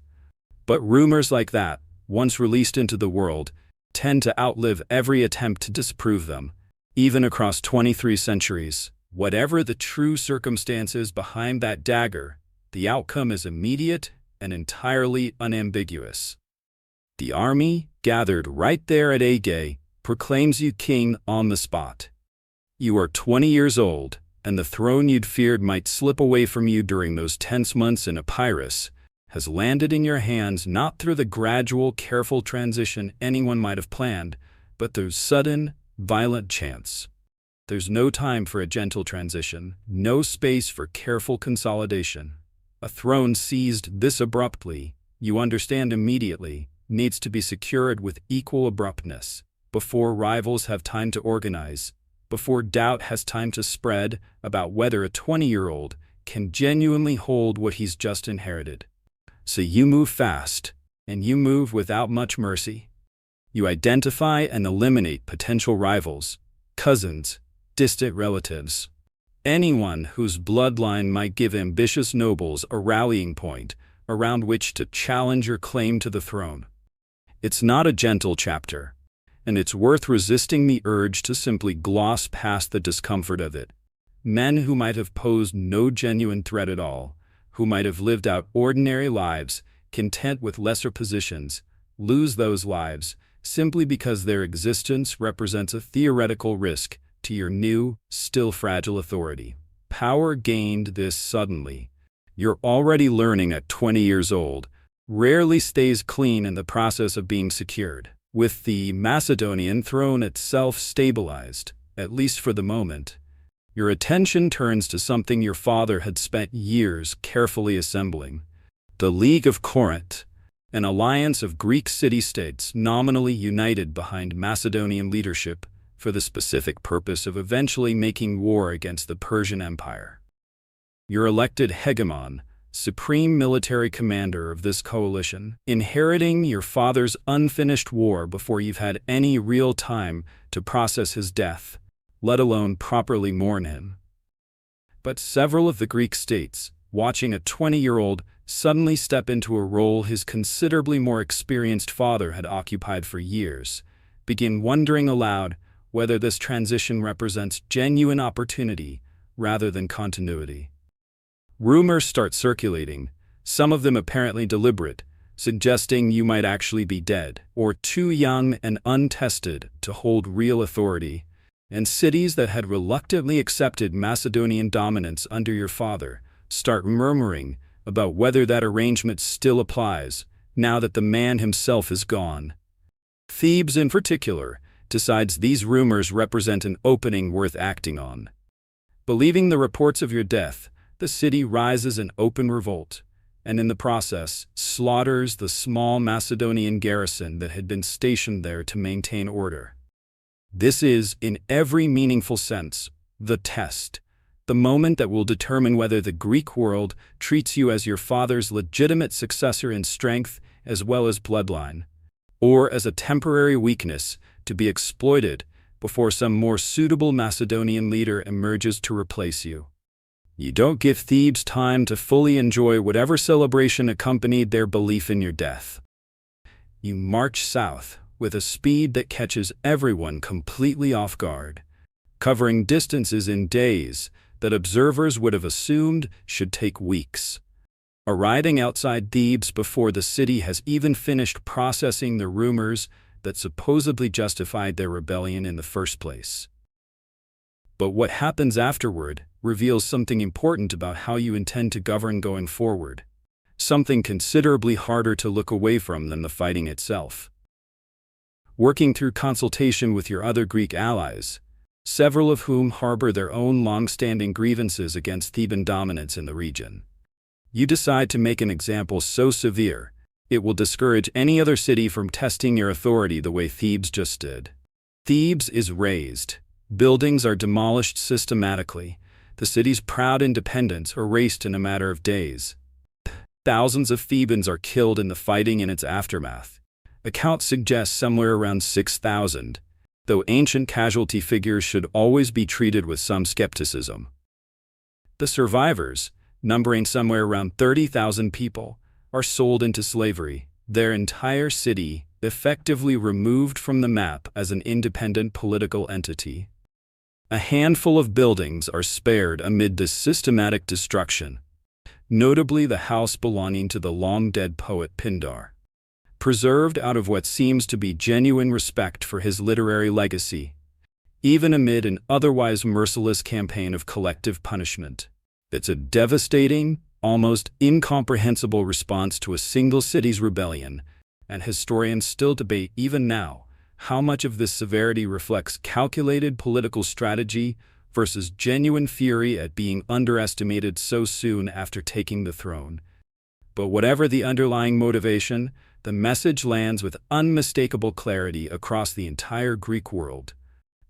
But rumors like that, once released into the world, tend to outlive every attempt to disprove them, even across 23 centuries. Whatever the true circumstances behind that dagger, the outcome is immediate and entirely unambiguous. The army, gathered right there at Aige, proclaims you king on the spot. You are 20 years old, and the throne you'd feared might slip away from you during those tense months in Epirus has landed in your hands not through the gradual, careful transition anyone might have planned, but through sudden, violent chance. There's no time for a gentle transition, no space for careful consolidation. A throne seized this abruptly, you understand immediately, needs to be secured with equal abruptness, before rivals have time to organize, before doubt has time to spread about whether a 20-year-old can genuinely hold what he's just inherited. So you move fast, and you move without much mercy. You identify and eliminate potential rivals, cousins, distant relatives, anyone whose bloodline might give ambitious nobles a rallying point around which to challenge your claim to the throne. It's not a gentle chapter, and it's worth resisting the urge to simply gloss past the discomfort of it. Men who might have posed no genuine threat at all, who might have lived out ordinary lives, content with lesser positions, lose those lives simply because their existence represents a theoretical risk to your new, still fragile authority. Power gained this suddenly, you're already learning at 20 years old, rarely stays clean in the process of being secured. With the Macedonian throne itself stabilized, at least for the moment, your attention turns to something your father had spent years carefully assembling. The League of Corinth, an alliance of Greek city-states nominally united behind Macedonian leadership for the specific purpose of eventually making war against the Persian Empire. Your elected hegemon, supreme military commander of this coalition, inheriting your father's unfinished war before you've had any real time to process his death, let alone properly mourn him. But several of the Greek states, watching a 20-year-old suddenly step into a role his considerably more experienced father had occupied for years, begin wondering aloud whether this transition represents genuine opportunity rather than continuity. Rumors start circulating, some of them apparently deliberate, suggesting you might actually be dead, or too young and untested to hold real authority, and cities that had reluctantly accepted Macedonian dominance under your father start murmuring about whether that arrangement still applies now that the man himself is gone. Thebes, in particular, decides these rumors represent an opening worth acting on. Believing the reports of your death, the city rises in open revolt, and in the process slaughters the small Macedonian garrison that had been stationed there to maintain order. This is, in every meaningful sense, the test, the moment that will determine whether the Greek world treats you as your father's legitimate successor in strength as well as bloodline, or as a temporary weakness to be exploited before some more suitable Macedonian leader emerges to replace you. You don't give Thebes time to fully enjoy whatever celebration accompanied their belief in your death. You march south with a speed that catches everyone completely off guard, covering distances in days that observers would have assumed should take weeks. Arriving outside Thebes before the city has even finished processing the rumors that supposedly justified their rebellion in the first place. But what happens afterward reveals something important about how you intend to govern going forward. Something considerably harder to look away from than the fighting itself. Working through consultation with your other Greek allies, several of whom harbor their own long-standing grievances against Theban dominance in the region, you decide to make an example so severe it will discourage any other city from testing your authority the way Thebes just did. Thebes is razed. Buildings are demolished systematically. The city's proud independence erased in a matter of days. Thousands of Thebans are killed in the fighting in its aftermath. Accounts suggest somewhere around 6,000, though ancient casualty figures should always be treated with some skepticism. The survivors, numbering somewhere around 30,000 people, are sold into slavery, their entire city effectively removed from the map as an independent political entity. A handful of buildings are spared amid this systematic destruction, notably the house belonging to the long-dead poet Pindar, preserved out of what seems to be genuine respect for his literary legacy, even amid an otherwise merciless campaign of collective punishment. It's a devastating, almost incomprehensible response to a single city's rebellion, and historians still debate even now how much of this severity reflects calculated political strategy versus genuine fury at being underestimated so soon after taking the throne. But whatever the underlying motivation, the message lands with unmistakable clarity across the entire Greek world.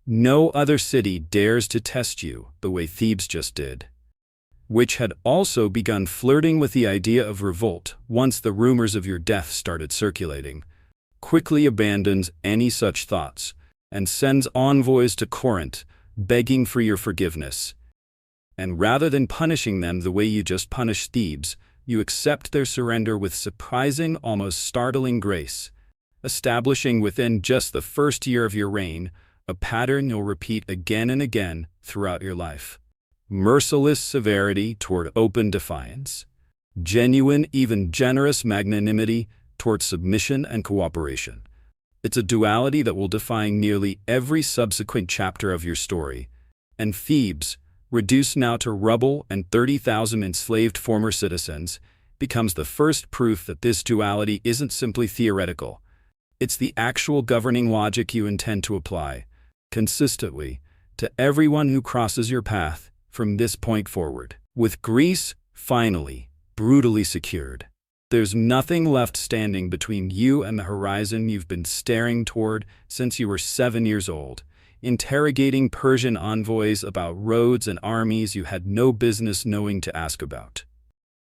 No other city dares to test you the way Thebes just did, which had also begun flirting with the idea of revolt once the rumors of your death started circulating, quickly abandons any such thoughts and sends envoys to Corinth begging for your forgiveness. And rather than punishing them the way you just punished Thebes, you accept their surrender with surprising, almost startling grace, establishing within just the first year of your reign a pattern you'll repeat again and again throughout your life. Merciless severity toward open defiance, genuine, even generous magnanimity toward submission and cooperation. It's a duality that will define nearly every subsequent chapter of your story. And Thebes, reduced now to rubble and 30,000 enslaved former citizens, becomes the first proof that this duality isn't simply theoretical. It's the actual governing logic you intend to apply, consistently, to everyone who crosses your path from this point forward. With Greece, finally, brutally secured, there's nothing left standing between you and the horizon you've been staring toward since you were 7 years old, interrogating Persian envoys about roads and armies you had no business knowing to ask about.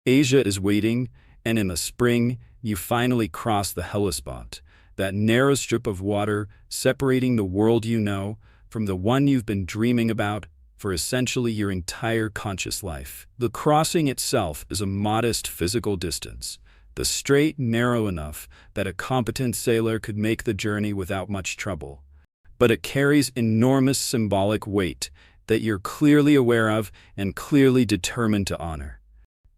Asia is waiting, and in the spring, you finally cross the Hellespont, that narrow strip of water separating the world you know from the one you've been dreaming about for essentially your entire conscious life. The crossing itself is a modest physical distance, the strait narrow enough that a competent sailor could make the journey without much trouble. But it carries enormous symbolic weight that you're clearly aware of and clearly determined to honor.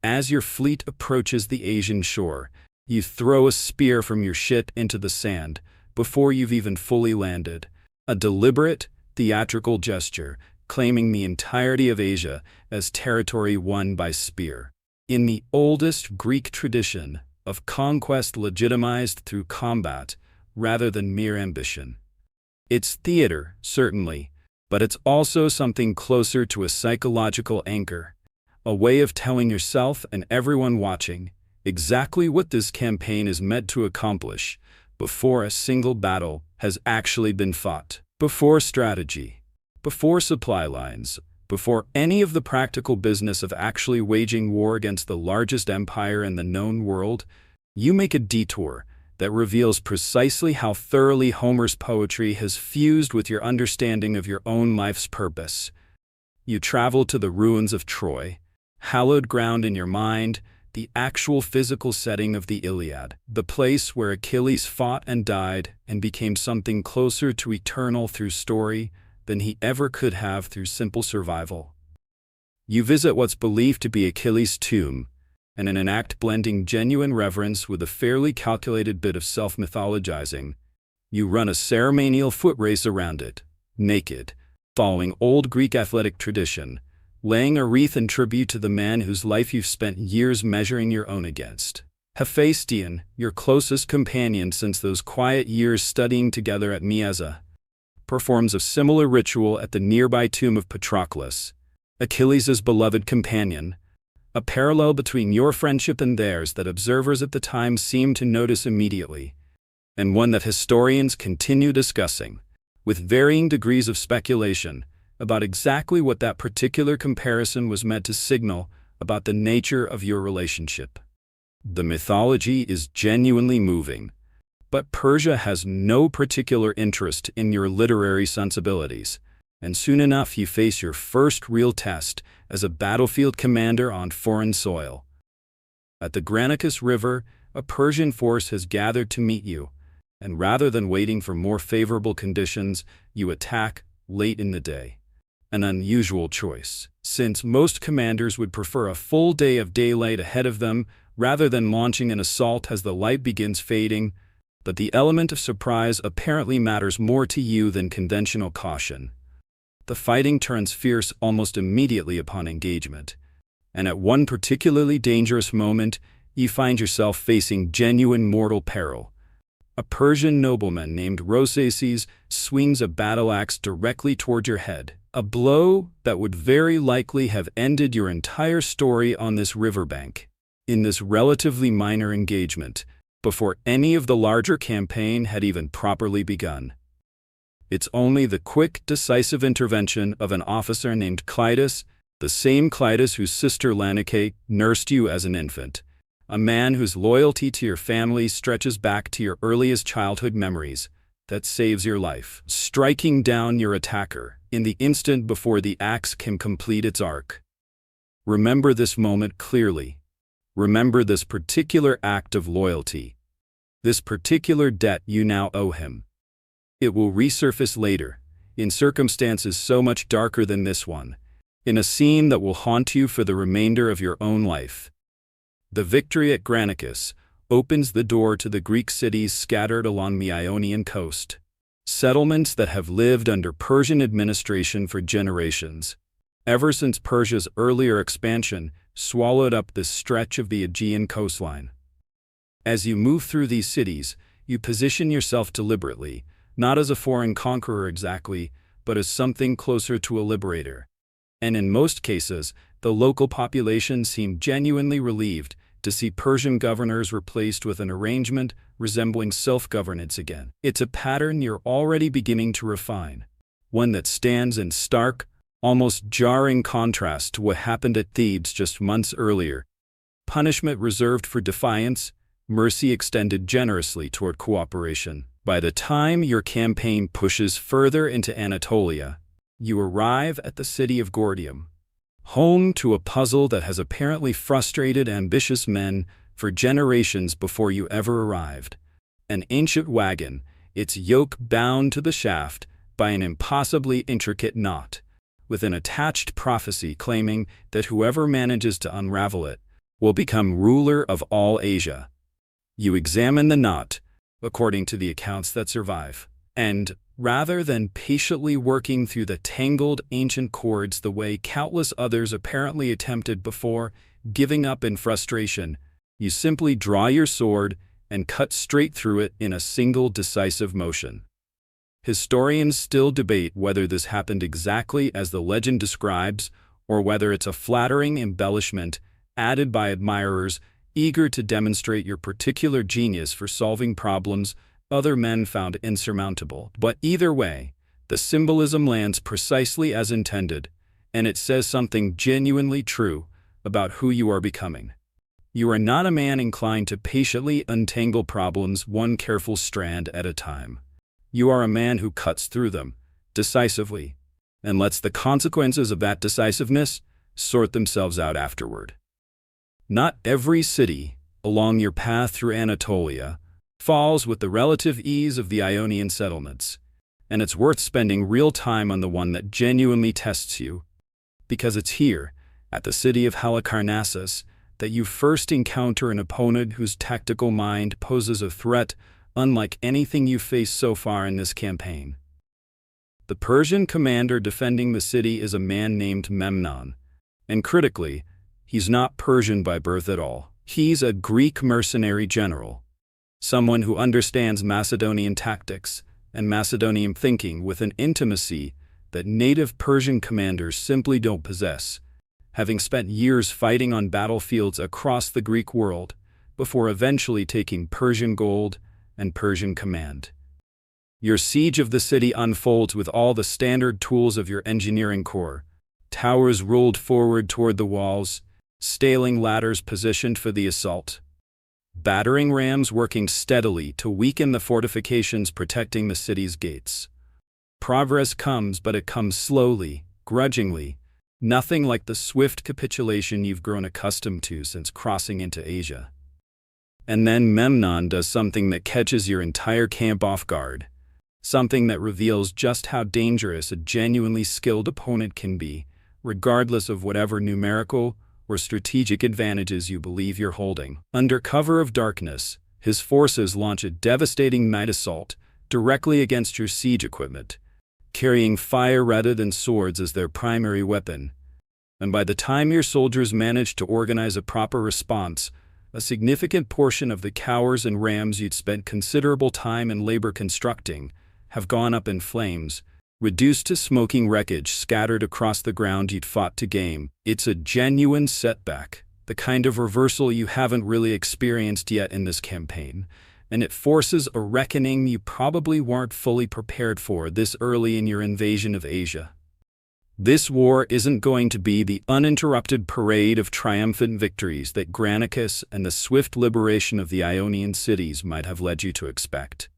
As your fleet approaches the Asian shore, you throw a spear from your ship into the sand before you've even fully landed, a deliberate, theatrical gesture claiming the entirety of Asia as territory won by spear. In the oldest Greek tradition of conquest legitimized through combat rather than mere ambition. It's theater, certainly, but it's also something closer to a psychological anchor, a way of telling yourself and everyone watching exactly what this campaign is meant to accomplish before a single battle has actually been fought, before strategy, before supply lines, before any of the practical business of actually waging war against the largest empire in the known world. You make a detour that reveals precisely how thoroughly Homer's poetry has fused with your understanding of your own life's purpose. You travel to the ruins of Troy, hallowed ground in your mind, the actual physical setting of the Iliad, the place where Achilles fought and died and became something closer to eternal through story than he ever could have through simple survival. You visit what's believed to be Achilles' tomb, and in an act blending genuine reverence with a fairly calculated bit of self-mythologizing, you run a ceremonial foot race around it, naked, following old Greek athletic tradition, laying a wreath in tribute to the man whose life you've spent years measuring your own against. Hephaestion, your closest companion since those quiet years studying together at Mysa, performs a similar ritual at the nearby tomb of Patroclus, Achilles' beloved companion, a parallel between your friendship and theirs that observers at the time seemed to notice immediately, and one that historians continue discussing, with varying degrees of speculation, about exactly what that particular comparison was meant to signal about the nature of your relationship. The mythology is genuinely moving, but Persia has no particular interest in your literary sensibilities, and soon enough you face your first real test as a battlefield commander on foreign soil. At the Granicus River, a Persian force has gathered to meet you, and rather than waiting for more favorable conditions, you attack late in the day. An unusual choice, since most commanders would prefer a full day of daylight ahead of them rather than launching an assault as the light begins fading, but the element of surprise apparently matters more to you than conventional caution. The fighting turns fierce almost immediately upon engagement, and at one particularly dangerous moment, you find yourself facing genuine mortal peril. A Persian nobleman named Rosaces swings a battle axe directly toward your head, a blow that would very likely have ended your entire story on this riverbank. In this relatively minor engagement, before any of the larger campaign had even properly begun. It's only the quick, decisive intervention of an officer named Clytus, the same Clytus whose sister Lanice nursed you as an infant, a man whose loyalty to your family stretches back to your earliest childhood memories, that saves your life, striking down your attacker in the instant before the axe can complete its arc. Remember this moment clearly. Remember this particular act of loyalty, this particular debt you now owe him. It will resurface later, in circumstances so much darker than this one, in a scene that will haunt you for the remainder of your own life. The victory at Granicus opens the door to the Greek cities scattered along the Ionian coast, settlements that have lived under Persian administration for generations, ever since Persia's earlier expansion swallowed up this stretch of the Aegean coastline. As you move through these cities, you position yourself deliberately, not as a foreign conqueror exactly, but as something closer to a liberator. And in most cases, the local population seem genuinely relieved to see Persian governors replaced with an arrangement resembling self-governance again. It's a pattern you're already beginning to refine, one that stands in stark, almost jarring contrast to what happened at Thebes just months earlier. Punishment reserved for defiance, mercy extended generously toward cooperation. By the time your campaign pushes further into Anatolia, you arrive at the city of Gordium, home to a puzzle that has apparently frustrated ambitious men for generations before you ever arrived. An ancient wagon, its yoke bound to the shaft by an impossibly intricate knot, with an attached prophecy claiming that whoever manages to unravel it will become ruler of all Asia. You examine the knot, according to the accounts that survive, and, rather than patiently working through the tangled ancient cords the way countless others apparently attempted before, giving up in frustration, you simply draw your sword and cut straight through it in a single decisive motion. Historians still debate whether this happened exactly as the legend describes, or whether it's a flattering embellishment added by admirers eager to demonstrate your particular genius for solving problems other men found insurmountable. But either way, the symbolism lands precisely as intended, and it says something genuinely true about who you are becoming. You are not a man inclined to patiently untangle problems one careful strand at a time. You are a man who cuts through them, decisively, and lets the consequences of that decisiveness sort themselves out afterward. Not every city along your path through Anatolia falls with the relative ease of the Ionian settlements, and it's worth spending real time on the one that genuinely tests you, because it's here, at the city of Halicarnassus, that you first encounter an opponent whose tactical mind poses a threat unlike anything you've faced so far in this campaign. The Persian commander defending the city is a man named Memnon. And critically, he's not Persian by birth at all. He's a Greek mercenary general, someone who understands Macedonian tactics and Macedonian thinking with an intimacy that native Persian commanders simply don't possess, having spent years fighting on battlefields across the Greek world before eventually taking Persian gold and Persian command. Your siege of the city unfolds with all the standard tools of your engineering corps: towers rolled forward toward the walls, scaling ladders positioned for the assault, battering rams working steadily to weaken the fortifications protecting the city's gates. Progress comes, but it comes slowly, grudgingly, nothing like the swift capitulation you've grown accustomed to since crossing into Asia. And then Memnon does something that catches your entire camp off guard, something that reveals just how dangerous a genuinely skilled opponent can be, regardless of whatever numerical or strategic advantages you believe you're holding. Under cover of darkness, his forces launch a devastating night assault directly against your siege equipment, carrying fire rather than swords as their primary weapon. And by the time your soldiers manage to organize a proper response, a significant portion of the towers and rams you'd spent considerable time and labor constructing have gone up in flames, reduced to smoking wreckage scattered across the ground you'd fought to gain. It's a genuine setback, the kind of reversal you haven't really experienced yet in this campaign, and it forces a reckoning you probably weren't fully prepared for this early in your invasion of Asia. This war isn't going to be the uninterrupted parade of triumphant victories that Granicus and the swift liberation of the Ionian cities might have led you to expect.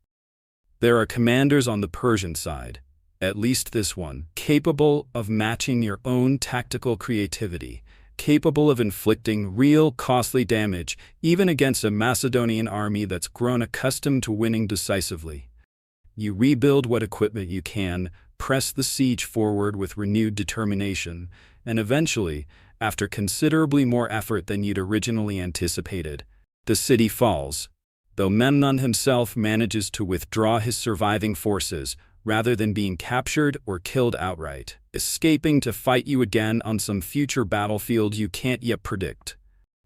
There are commanders on the Persian side, at least this one, capable of matching your own tactical creativity, capable of inflicting real costly damage even against a Macedonian army that's grown accustomed to winning decisively. You rebuild what equipment you can, press the siege forward with renewed determination, and eventually, after considerably more effort than you'd originally anticipated, the city falls, though Memnon himself manages to withdraw his surviving forces rather than being captured or killed outright, escaping to fight you again on some future battlefield you can't yet predict.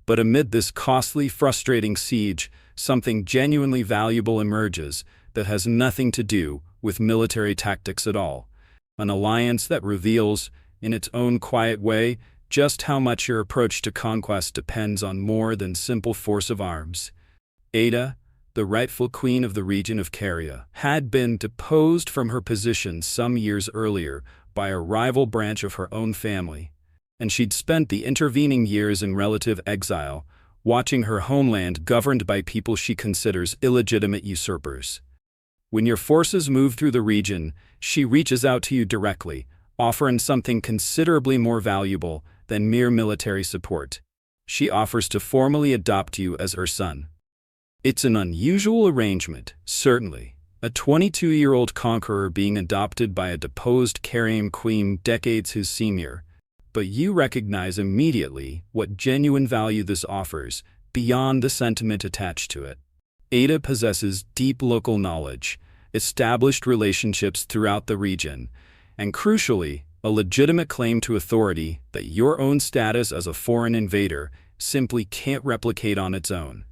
But amid this costly, frustrating siege, something genuinely valuable emerges that has nothing to do with military tactics at all. An alliance that reveals, in its own quiet way, just how much your approach to conquest depends on more than simple force of arms. Ada, the rightful queen of the region of Caria, had been deposed from her position some years earlier by a rival branch of her own family, and she'd spent the intervening years in relative exile, watching her homeland governed by people she considers illegitimate usurpers. When your forces move through the region, she reaches out to you directly, offering something considerably more valuable than mere military support. She offers to formally adopt you as her son. It's an unusual arrangement, certainly, a 22-year-old conqueror being adopted by a deposed Carian queen decades his senior, but you recognize immediately what genuine value this offers, beyond the sentiment attached to it. Ada possesses deep local knowledge, established relationships throughout the region, and crucially, a legitimate claim to authority that your own status as a foreign invader simply can't replicate on its own.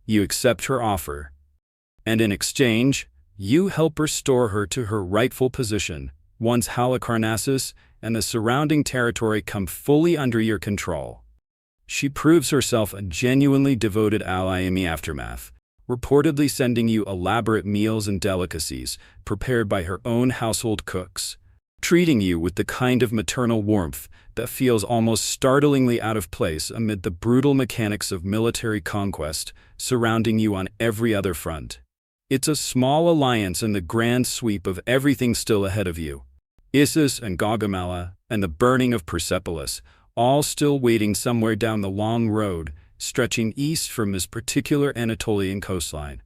You accept her offer, and in exchange, you help restore her to her rightful position once Halicarnassus and the surrounding territory come fully under your control. She proves herself a genuinely devoted ally in the aftermath, reportedly sending you elaborate meals and delicacies prepared by her own household cooks, treating you with the kind of maternal warmth that feels almost startlingly out of place amid the brutal mechanics of military conquest surrounding you on every other front. It's a small alliance in the grand sweep of everything still ahead of you. Issus and Gaugamela and the burning of Persepolis, all still waiting somewhere down the long road stretching east from this particular Anatolian coastline.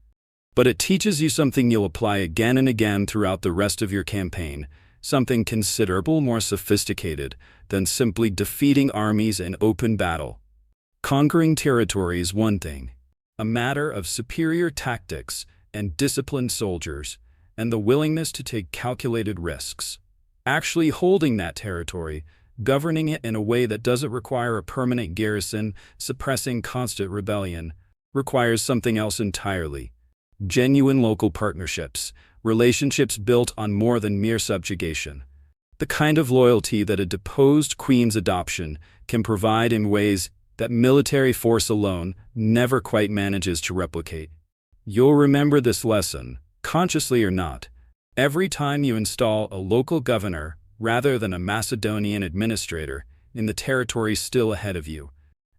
But it teaches you something you'll apply again and again throughout the rest of your campaign, something considerably more sophisticated than simply defeating armies in open battle. Conquering territory is one thing, a matter of superior tactics and disciplined soldiers, and the willingness to take calculated risks. Actually holding that territory, governing it in a way that doesn't require a permanent garrison, suppressing constant rebellion, requires something else entirely. Genuine local partnerships, relationships built on more than mere subjugation. The kind of loyalty that a deposed queen's adoption can provide in ways that military force alone never quite manages to replicate. You'll remember this lesson, consciously or not, every time you install a local governor rather than a Macedonian administrator in the territory still ahead of you.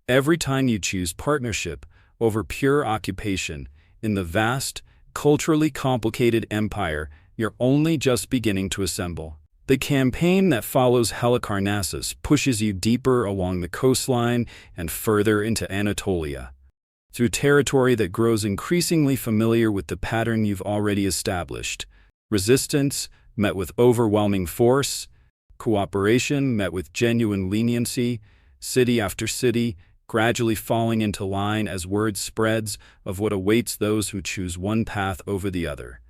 Every time you choose partnership over pure occupation in the vast, culturally complicated empire you're only just beginning to assemble. The campaign that follows Halicarnassus pushes you deeper along the coastline and further into Anatolia, through territory that grows increasingly familiar with the pattern you've already established. Resistance met with overwhelming force, cooperation met with genuine leniency, city after city gradually falling into line as word spreads of what awaits those who choose one path over the other.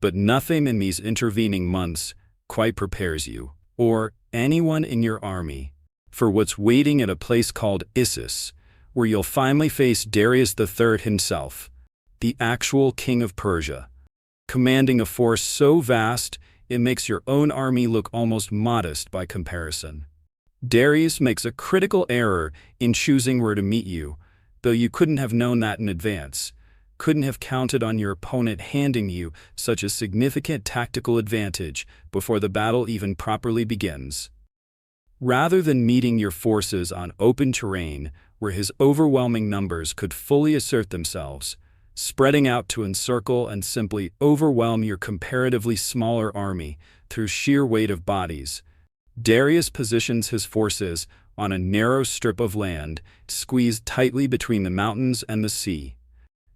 But nothing in these intervening months quite prepares you, or anyone in your army, for what's waiting at a place called Issus, where you'll finally face Darius III himself, the actual king of Persia, commanding a force so vast it makes your own army look almost modest by comparison. Darius makes a critical error in choosing where to meet you, though you couldn't have known that in advance, couldn't have counted on your opponent handing you such a significant tactical advantage before the battle even properly begins. Rather than meeting your forces on open terrain where his overwhelming numbers could fully assert themselves, spreading out to encircle and simply overwhelm your comparatively smaller army through sheer weight of bodies, Darius positions his forces on a narrow strip of land squeezed tightly between the mountains and the sea.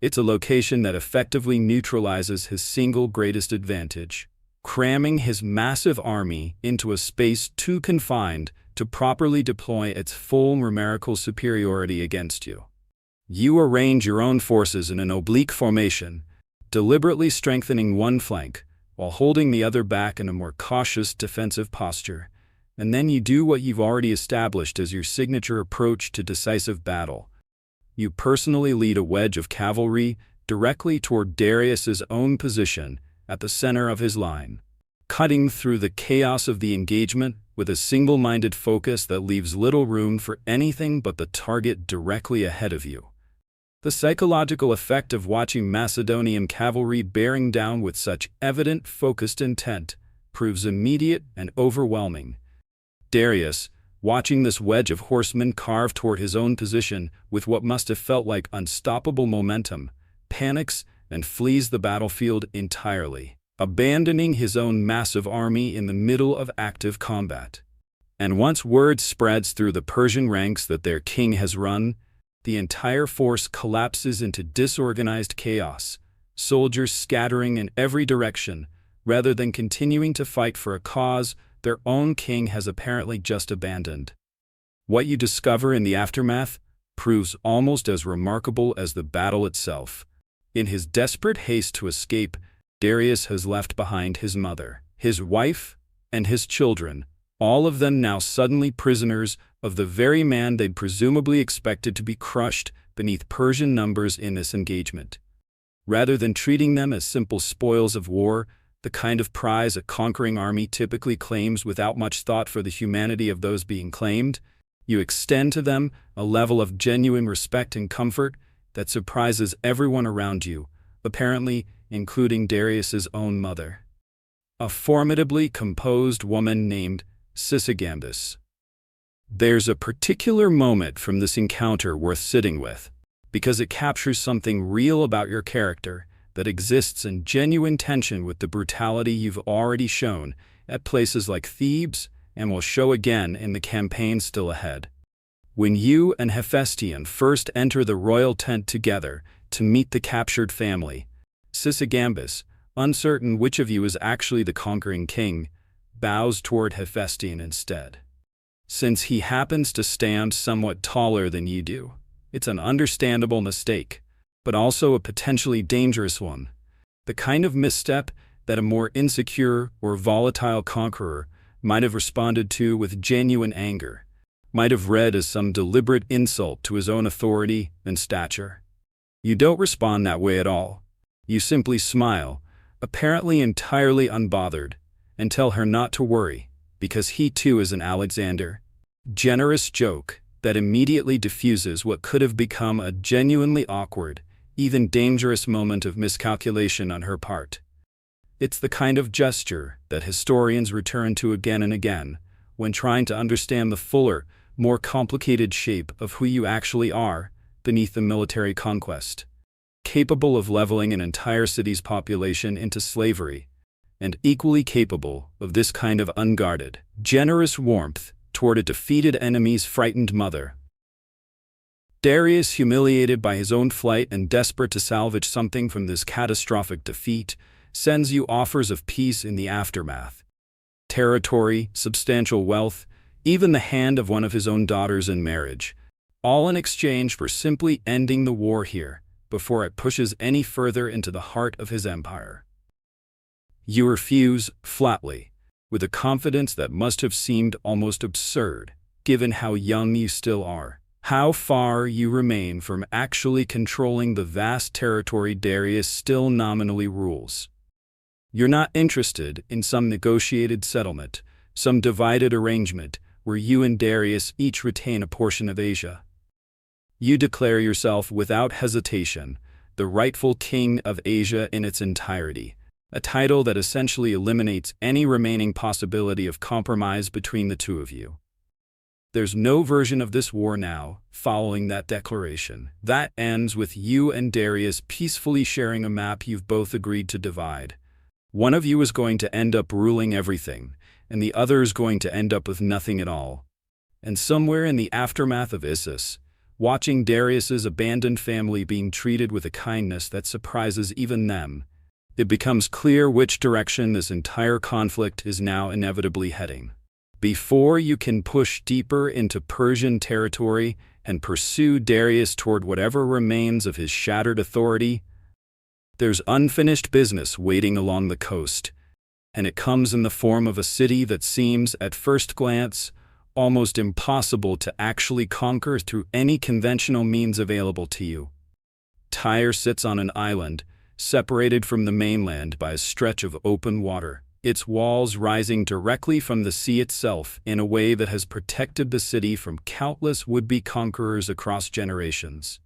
It's a location that effectively neutralizes his single greatest advantage, cramming his massive army into a space too confined to properly deploy its full numerical superiority against you. You arrange your own forces in an oblique formation, deliberately strengthening one flank while holding the other back in a more cautious defensive posture, and then you do what you've already established as your signature approach to decisive battle. You personally lead a wedge of cavalry directly toward Darius's own position at the center of his line, cutting through the chaos of the engagement with a single-minded focus that leaves little room for anything but the target directly ahead of you. The psychological effect of watching Macedonian cavalry bearing down with such evident focused intent proves immediate and overwhelming. Darius, watching this wedge of horsemen carve toward his own position with what must have felt like unstoppable momentum, panics and flees the battlefield entirely, abandoning his own massive army in the middle of active combat. And once word spreads through the Persian ranks that their king has run, the entire force collapses into disorganized chaos, soldiers scattering in every direction, rather than continuing to fight for a cause their own king has apparently just abandoned. What you discover in the aftermath proves almost as remarkable as the battle itself. In his desperate haste to escape, Darius has left behind his mother, his wife, and his children, all of them now suddenly prisoners of the very man they'd presumably expected to be crushed beneath Persian numbers in this engagement. Rather than treating them as simple spoils of war, the kind of prize a conquering army typically claims without much thought for the humanity of those being claimed, you extend to them a level of genuine respect and comfort that surprises everyone around you, apparently including Darius's own mother, a formidably composed woman named Sysigambis. There's a particular moment from this encounter worth sitting with, because it captures something real about your character that exists in genuine tension with the brutality you've already shown at places like Thebes and will show again in the campaign still ahead. When you and Hephaestion first enter the royal tent together to meet the captured family, Sysigambis, uncertain which of you is actually the conquering king, bows toward Hephaestion instead. Since he happens to stand somewhat taller than you do, it's an understandable mistake, but also a potentially dangerous one, the kind of misstep that a more insecure or volatile conqueror might have responded to with genuine anger, might have read as some deliberate insult to his own authority and stature. You don't respond that way at all. You simply smile, apparently entirely unbothered, and tell her not to worry, because he too is an Alexander. Generous joke that immediately diffuses what could have become a genuinely awkward, even dangerous moment of miscalculation on her part. It's the kind of gesture that historians return to again and again when trying to understand the fuller, more complicated shape of who you actually are beneath the military conquest. Capable of leveling an entire city's population into slavery, and equally capable of this kind of unguarded, generous warmth toward a defeated enemy's frightened mother. Darius, humiliated by his own flight and desperate to salvage something from this catastrophic defeat, sends you offers of peace in the aftermath. Territory, substantial wealth, even the hand of one of his own daughters in marriage, all in exchange for simply ending the war here before it pushes any further into the heart of his empire. You refuse flatly, with a confidence that must have seemed almost absurd, given how young you still are, how far you remain from actually controlling the vast territory Darius still nominally rules. You're not interested in some negotiated settlement, some divided arrangement where you and Darius each retain a portion of Asia. You declare yourself without hesitation the rightful king of Asia in its entirety, a title that essentially eliminates any remaining possibility of compromise between the two of you. There's no version of this war now, following that declaration, that ends with you and Darius peacefully sharing a map you've both agreed to divide. One of you is going to end up ruling everything, and the other is going to end up with nothing at all. And somewhere in the aftermath of Issus, watching Darius's abandoned family being treated with a kindness that surprises even them, it becomes clear which direction this entire conflict is now inevitably heading. Before you can push deeper into Persian territory and pursue Darius toward whatever remains of his shattered authority, there's unfinished business waiting along the coast, and it comes in the form of a city that seems, at first glance, almost impossible to actually conquer through any conventional means available to you. Tyre sits on an island, separated from the mainland by a stretch of open water, its walls rising directly from the sea itself in a way that has protected the city from countless would-be conquerors across generations.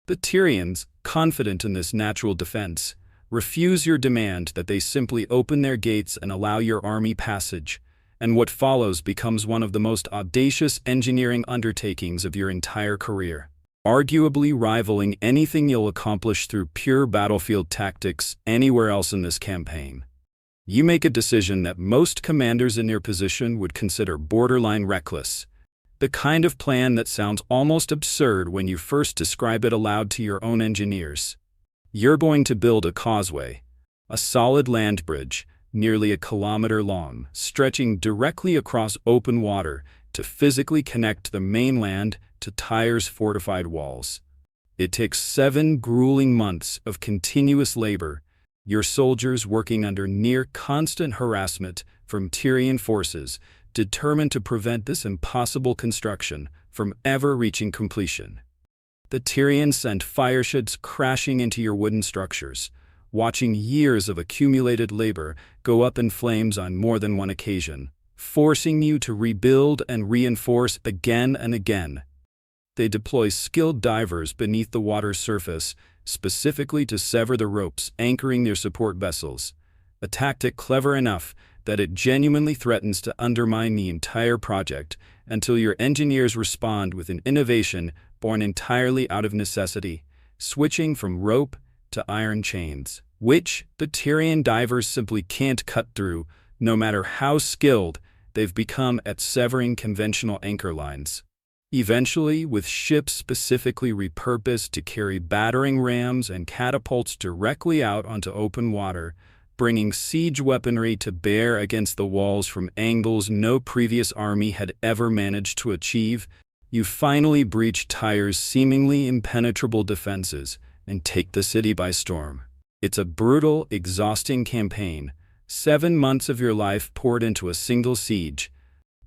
The Tyrians, confident in this natural defense, refuse your demand that they simply open their gates and allow your army passage, and what follows becomes one of the most audacious engineering undertakings of your entire career, arguably rivaling anything you'll accomplish through pure battlefield tactics anywhere else in this campaign. You make a decision that most commanders in your position would consider borderline reckless, the kind of plan that sounds almost absurd when you first describe it aloud to your own engineers. You're going to build a causeway, a solid land bridge, nearly a kilometer long, stretching directly across open water to physically connect the mainland to Tyre's fortified walls. It takes 7 grueling months of continuous labor, your soldiers working under near constant harassment from Tyrian forces, determined to prevent this impossible construction from ever reaching completion. The Tyrians sent fire ships crashing into your wooden structures, watching years of accumulated labor go up in flames on more than one occasion, forcing you to rebuild and reinforce again and again. They deploy skilled divers beneath the water's surface, specifically to sever the ropes anchoring their support vessels, a tactic clever enough that it genuinely threatens to undermine the entire project until your engineers respond with an innovation born entirely out of necessity, switching from rope to iron chains, which the Tyrian divers simply can't cut through, no matter how skilled they've become at severing conventional anchor lines. Eventually, with ships specifically repurposed to carry battering rams and catapults directly out onto open water, bringing siege weaponry to bear against the walls from angles no previous army had ever managed to achieve, you finally breach Tyre's seemingly impenetrable defenses and take the city by storm. It's a brutal, exhausting campaign, 7 months of your life poured into a single siege,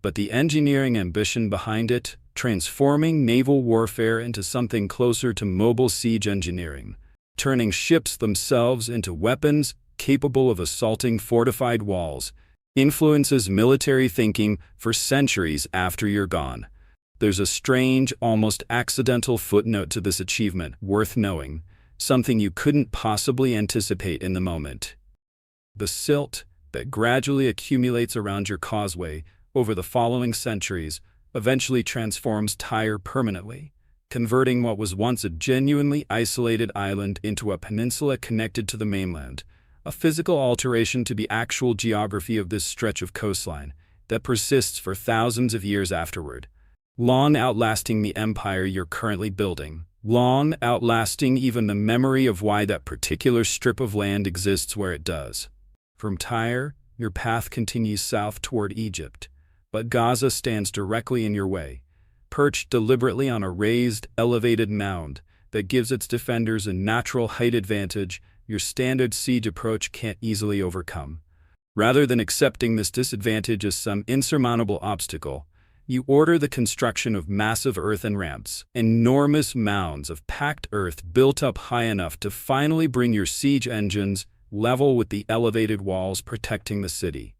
but the engineering ambition behind it, transforming naval warfare into something closer to mobile siege engineering, turning ships themselves into weapons capable of assaulting fortified walls, influences military thinking for centuries after you're gone. There's a strange, almost accidental footnote to this achievement worth knowing, something you couldn't possibly anticipate in the moment. The silt that gradually accumulates around your causeway over the following centuries eventually transforms Tyre permanently, converting what was once a genuinely isolated island into a peninsula connected to the mainland, a physical alteration to the actual geography of this stretch of coastline that persists for thousands of years afterward, long outlasting the empire you're currently building, long outlasting even the memory of why that particular strip of land exists where it does. From Tyre, your path continues south toward Egypt, but Gaza stands directly in your way, perched deliberately on a raised, elevated mound that gives its defenders a natural height advantage your standard siege approach can't easily overcome. Rather than accepting this disadvantage as some insurmountable obstacle, you order the construction of massive earthen ramps, enormous mounds of packed earth built up high enough to finally bring your siege engines level with the elevated walls protecting the city.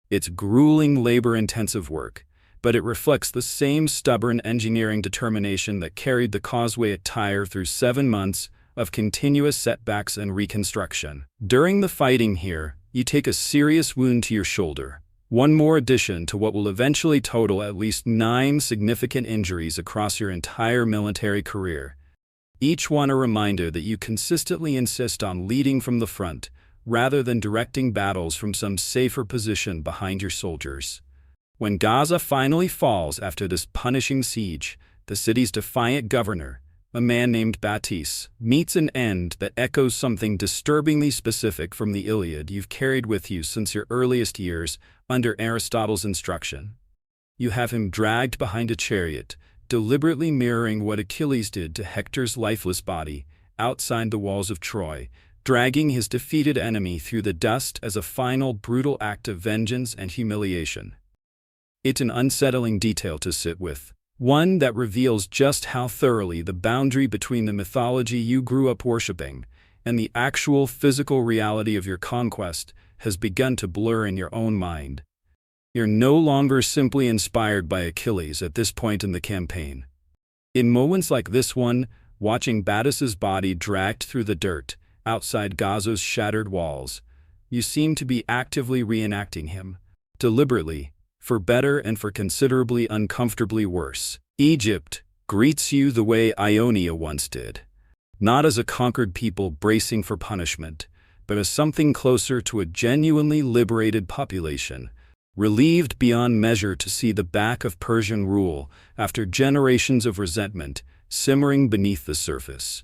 It's grueling, labor-intensive work, but it reflects the same stubborn engineering determination that carried the causeway at Tyre through 7 months of continuous setbacks and reconstruction. During the fighting here, you take a serious wound to your shoulder, one more addition to what will eventually total at least 9 significant injuries across your entire military career. Each one a reminder that you consistently insist on leading from the front, rather than directing battles from some safer position behind your soldiers. When Gaza finally falls after this punishing siege, the city's defiant governor, a man named Baptiste, meets an end that echoes something disturbingly specific from the Iliad you've carried with you since your earliest years under Aristotle's instruction. You have him dragged behind a chariot, deliberately mirroring what Achilles did to Hector's lifeless body outside the walls of Troy, dragging his defeated enemy through the dust as a final brutal act of vengeance and humiliation. It's an unsettling detail to sit with, one that reveals just how thoroughly the boundary between the mythology you grew up worshipping and the actual physical reality of your conquest has begun to blur in your own mind. You're no longer simply inspired by Achilles at this point in the campaign. In moments like this one, watching Bacchus's body dragged through the dirt outside Gaza's shattered walls, you seem to be actively reenacting him, deliberately, for better and for considerably uncomfortably worse. Egypt greets you the way Ionia once did, not as a conquered people bracing for punishment, but as something closer to a genuinely liberated population, relieved beyond measure to see the back of Persian rule after generations of resentment simmering beneath the surface.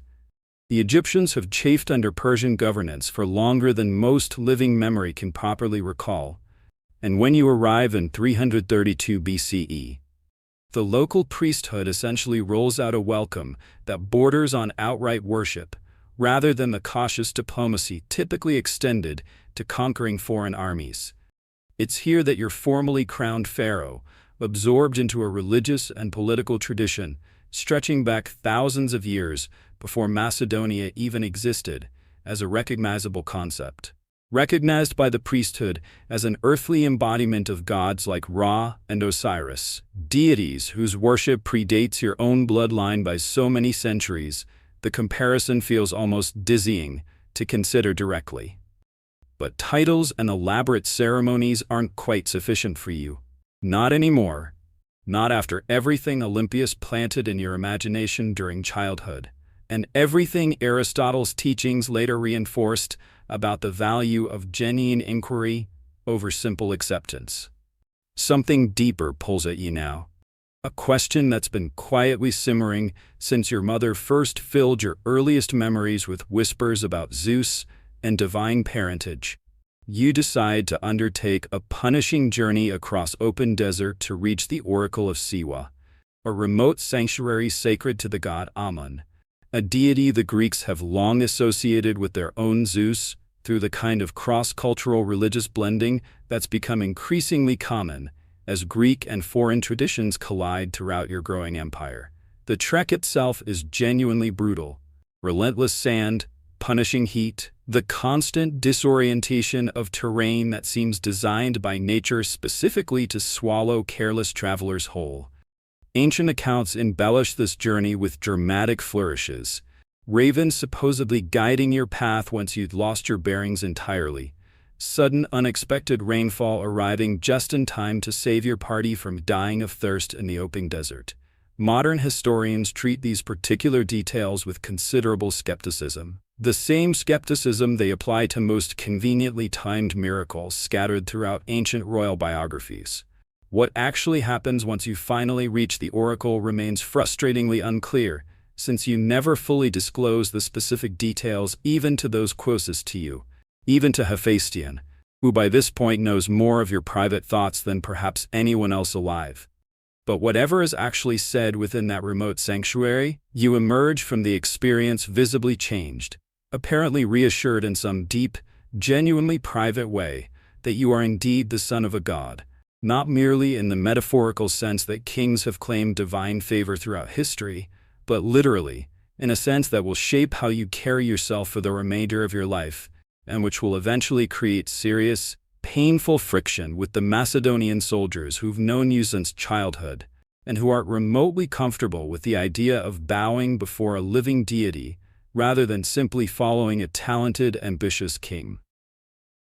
The Egyptians have chafed under Persian governance for longer than most living memory can properly recall, and when you arrive in 332 BCE, the local priesthood essentially rolls out a welcome that borders on outright worship, rather than the cautious diplomacy typically extended to conquering foreign armies. It's here that your formally crowned pharaoh, absorbed into a religious and political tradition stretching back thousands of years before Macedonia even existed, as a recognizable concept. Recognized by the priesthood as an earthly embodiment of gods like Ra and Osiris, deities whose worship predates your own bloodline by so many centuries, the comparison feels almost dizzying to consider directly. But titles and elaborate ceremonies aren't quite sufficient for you. Not anymore. Not after everything Olympias planted in your imagination during childhood, and everything Aristotle's teachings later reinforced about the value of genuine inquiry over simple acceptance. Something deeper pulls at you now. A question that's been quietly simmering since your mother first filled your earliest memories with whispers about Zeus and divine parentage. You decide to undertake a punishing journey across open desert to reach the Oracle of Siwa, a remote sanctuary sacred to the god Ammon, a deity the Greeks have long associated with their own Zeus, through the kind of cross-cultural religious blending that's become increasingly common as Greek and foreign traditions collide throughout your growing empire. The trek itself is genuinely brutal. Relentless sand, punishing heat, the constant disorientation of terrain that seems designed by nature specifically to swallow careless travelers whole. Ancient accounts embellish this journey with dramatic flourishes. Ravens supposedly guiding your path once you'd lost your bearings entirely. Sudden unexpected rainfall arriving just in time to save your party from dying of thirst in the open desert. Modern historians treat these particular details with considerable skepticism. The same skepticism they apply to most conveniently timed miracles scattered throughout ancient royal biographies. What actually happens once you finally reach the oracle remains frustratingly unclear, since you never fully disclose the specific details even to those closest to you, even to Hephaestion, who by this point knows more of your private thoughts than perhaps anyone else alive. But whatever is actually said within that remote sanctuary, you emerge from the experience visibly changed, apparently reassured in some deep, genuinely private way that you are indeed the son of a god, not merely in the metaphorical sense that kings have claimed divine favor throughout history, but literally, in a sense that will shape how you carry yourself for the remainder of your life, and which will eventually create serious, painful friction with the Macedonian soldiers who've known you since childhood, and who aren't remotely comfortable with the idea of bowing before a living deity rather than simply following a talented, ambitious king.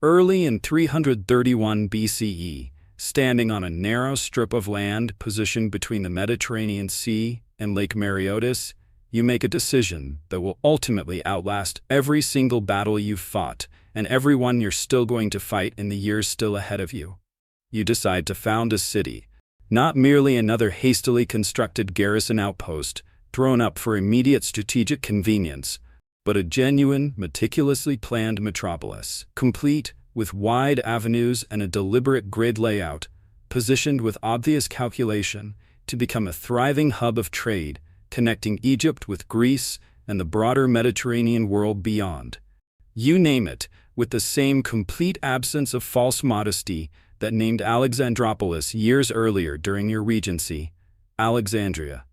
Early in 331 BCE, standing on a narrow strip of land positioned between the Mediterranean Sea and Lake Mareotis, you make a decision that will ultimately outlast every single battle you've fought and every one you're still going to fight in the years still ahead of you. You decide to found a city, not merely another hastily constructed garrison outpost thrown up for immediate strategic convenience, but a genuine, meticulously planned metropolis, complete with wide avenues and a deliberate grid layout, positioned with obvious calculation to become a thriving hub of trade, connecting Egypt with Greece and the broader Mediterranean world beyond. You name it, with the same complete absence of false modesty that named Alexandropolis years earlier during your regency, Alexandria.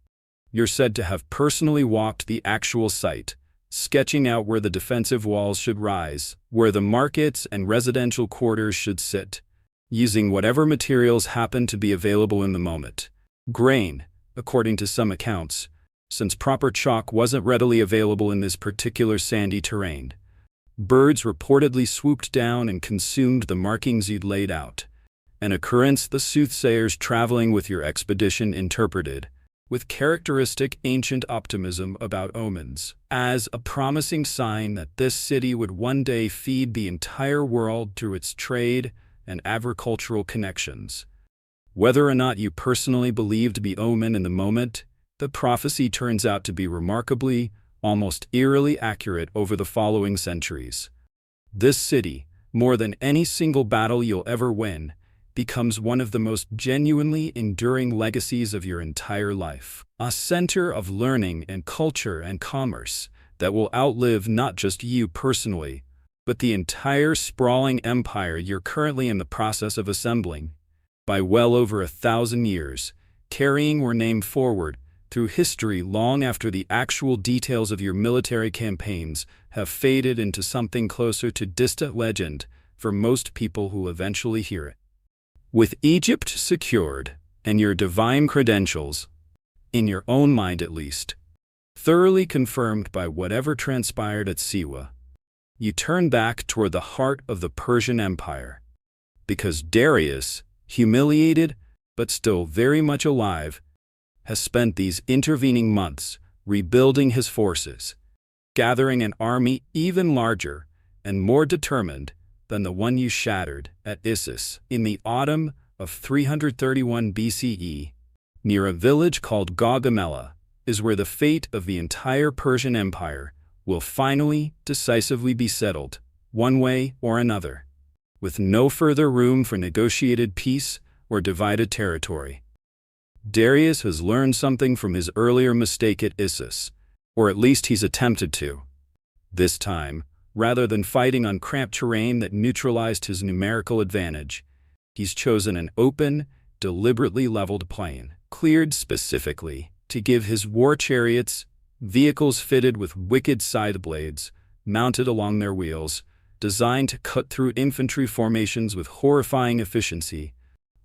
You're said to have personally walked the actual site, sketching out where the defensive walls should rise, where the markets and residential quarters should sit, using whatever materials happened to be available in the moment. Grain, according to some accounts, since proper chalk wasn't readily available in this particular sandy terrain. Birds reportedly swooped down and consumed the markings you'd laid out, an occurrence the soothsayers traveling with your expedition interpreted, with characteristic ancient optimism about omens, as a promising sign that this city would one day feed the entire world through its trade and agricultural connections. Whether or not you personally believed the omen in the moment, the prophecy turns out to be remarkably, almost eerily accurate over the following centuries. This city, more than any single battle you'll ever win, becomes one of the most genuinely enduring legacies of your entire life. A center of learning and culture and commerce that will outlive not just you personally, but the entire sprawling empire you're currently in the process of assembling. By well over 1,000 years, carrying your name forward through history long after the actual details of your military campaigns have faded into something closer to distant legend for most people who eventually hear it. With Egypt secured, and your divine credentials, in your own mind at least, thoroughly confirmed by whatever transpired at Siwa, you turn back toward the heart of the Persian Empire. Because Darius, humiliated but still very much alive, has spent these intervening months rebuilding his forces, gathering an army even larger and more determined than the one you shattered at Issus in the autumn of 331 BCE, near a village called Gaugamela, is where the fate of the entire Persian Empire will finally, decisively be settled, one way or another, with no further room for negotiated peace or divided territory. Darius has learned something from his earlier mistake at Issus, or at least he's attempted to. This time, Rather than fighting on cramped terrain that neutralized his numerical advantage, he's chosen an open, deliberately leveled plain, cleared specifically to give his war chariots, vehicles fitted with wicked side blades, mounted along their wheels, designed to cut through infantry formations with horrifying efficiency,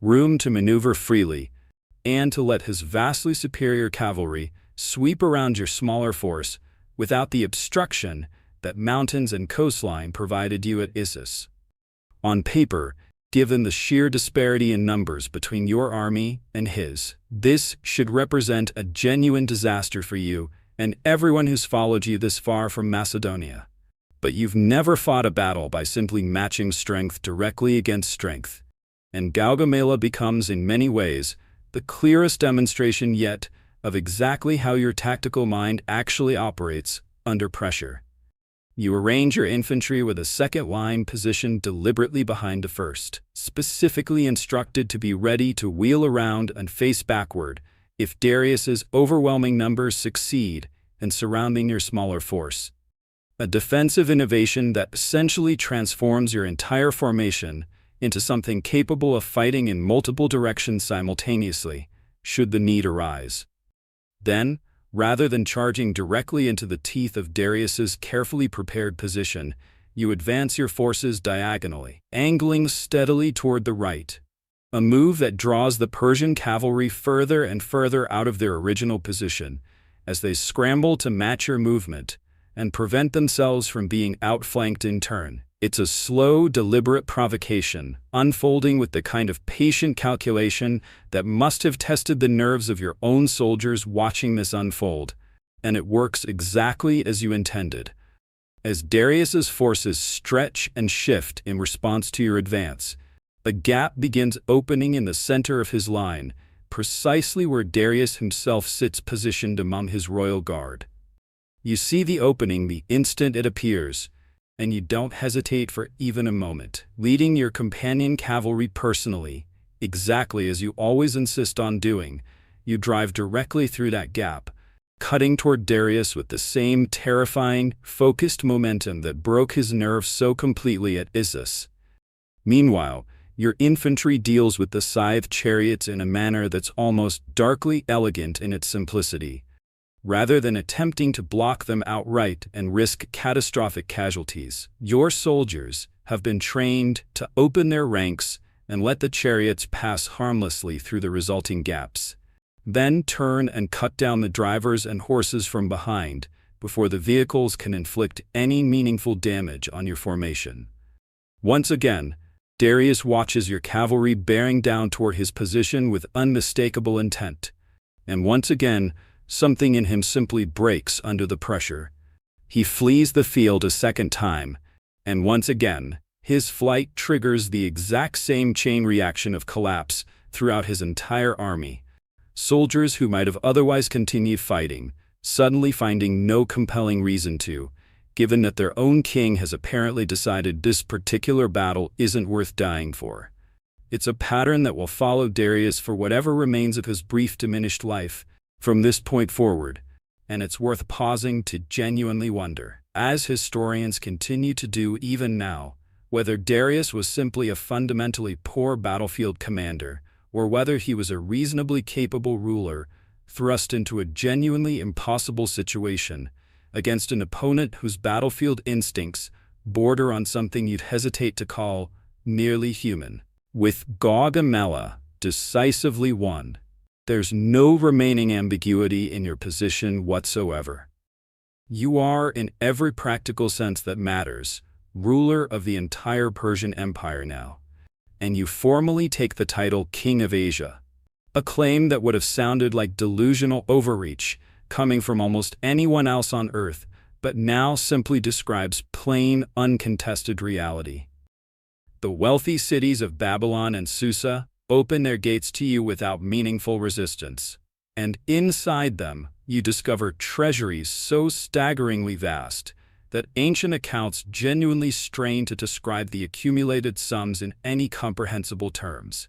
room to maneuver freely, and to let his vastly superior cavalry sweep around your smaller force without the obstruction that mountains and coastline provided you at Issus. On paper, given the sheer disparity in numbers between your army and his, this should represent a genuine disaster for you and everyone who's followed you this far from Macedonia. But you've never fought a battle by simply matching strength directly against strength, and Gaugamela becomes, in many ways, the clearest demonstration yet of exactly how your tactical mind actually operates under pressure. You arrange your infantry with a second line positioned deliberately behind the first, specifically instructed to be ready to wheel around and face backward if Darius's overwhelming numbers succeed in surrounding your smaller force. A defensive innovation that essentially transforms your entire formation into something capable of fighting in multiple directions simultaneously, should the need arise. Then, rather than charging directly into the teeth of Darius's carefully prepared position, you advance your forces diagonally, angling steadily toward the right, a move that draws the Persian cavalry further and further out of their original position as they scramble to match your movement and prevent themselves from being outflanked in turn. It's a slow, deliberate provocation, unfolding with the kind of patient calculation that must have tested the nerves of your own soldiers watching this unfold, and it works exactly as you intended. As Darius's forces stretch and shift in response to your advance, a gap begins opening in the center of his line, precisely where Darius himself sits positioned among his royal guard. You see the opening the instant it appears, and you don't hesitate for even a moment, leading your companion cavalry personally, exactly as you always insist on doing. You drive directly through that gap, cutting toward Darius with the same terrifying, focused momentum that broke his nerves so completely at Issus. Meanwhile, your infantry deals with the scythe chariots in a manner that's almost darkly elegant in its simplicity. Rather than attempting to block them outright and risk catastrophic casualties, your soldiers have been trained to open their ranks and let the chariots pass harmlessly through the resulting gaps. Then turn and cut down the drivers and horses from behind before the vehicles can inflict any meaningful damage on your formation. Once again, Darius watches your cavalry bearing down toward his position with unmistakable intent. And once again, something in him simply breaks under the pressure. He flees the field a second time, and once again, his flight triggers the exact same chain reaction of collapse throughout his entire army. Soldiers who might have otherwise continued fighting, suddenly finding no compelling reason to, given that their own king has apparently decided this particular battle isn't worth dying for. It's a pattern that will follow Darius for whatever remains of his brief diminished life from this point forward, and it's worth pausing to genuinely wonder, as historians continue to do even now, whether Darius was simply a fundamentally poor battlefield commander, or whether he was a reasonably capable ruler thrust into a genuinely impossible situation against an opponent whose battlefield instincts border on something you'd hesitate to call merely human. With Gaugamela decisively won, there's no remaining ambiguity in your position whatsoever. You are, in every practical sense that matters, ruler of the entire Persian Empire now, and you formally take the title King of Asia, a claim that would have sounded like delusional overreach coming from almost anyone else on Earth, but now simply describes plain, uncontested reality. The wealthy cities of Babylon and Susa open their gates to you without meaningful resistance, and inside them you discover treasuries so staggeringly vast that ancient accounts genuinely strain to describe the accumulated sums in any comprehensible terms.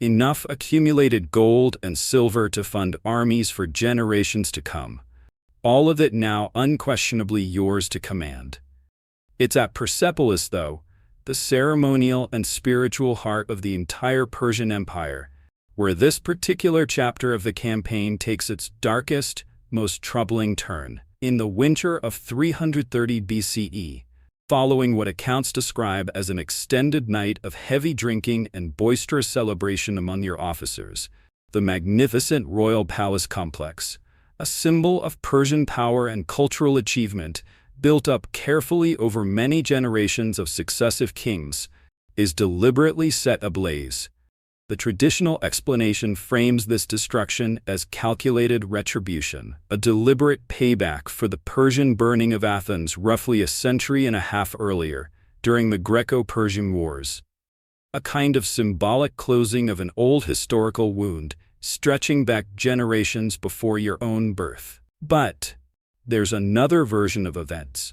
Enough accumulated gold and silver to fund armies for generations to come, all of it now unquestionably yours to command. It's at Persepolis, though, the ceremonial and spiritual heart of the entire Persian Empire, where this particular chapter of the campaign takes its darkest, most troubling turn. In the winter of 330 BCE, following what accounts describe as an extended night of heavy drinking and boisterous celebration among your officers, the magnificent royal palace complex, a symbol of Persian power and cultural achievement built up carefully over many generations of successive kings, is deliberately set ablaze. The traditional explanation frames this destruction as calculated retribution, a deliberate payback for the Persian burning of Athens roughly a century and a half earlier, during the Greco-Persian Wars. A kind of symbolic closing of an old historical wound, stretching back generations before your own birth. But there's another version of events.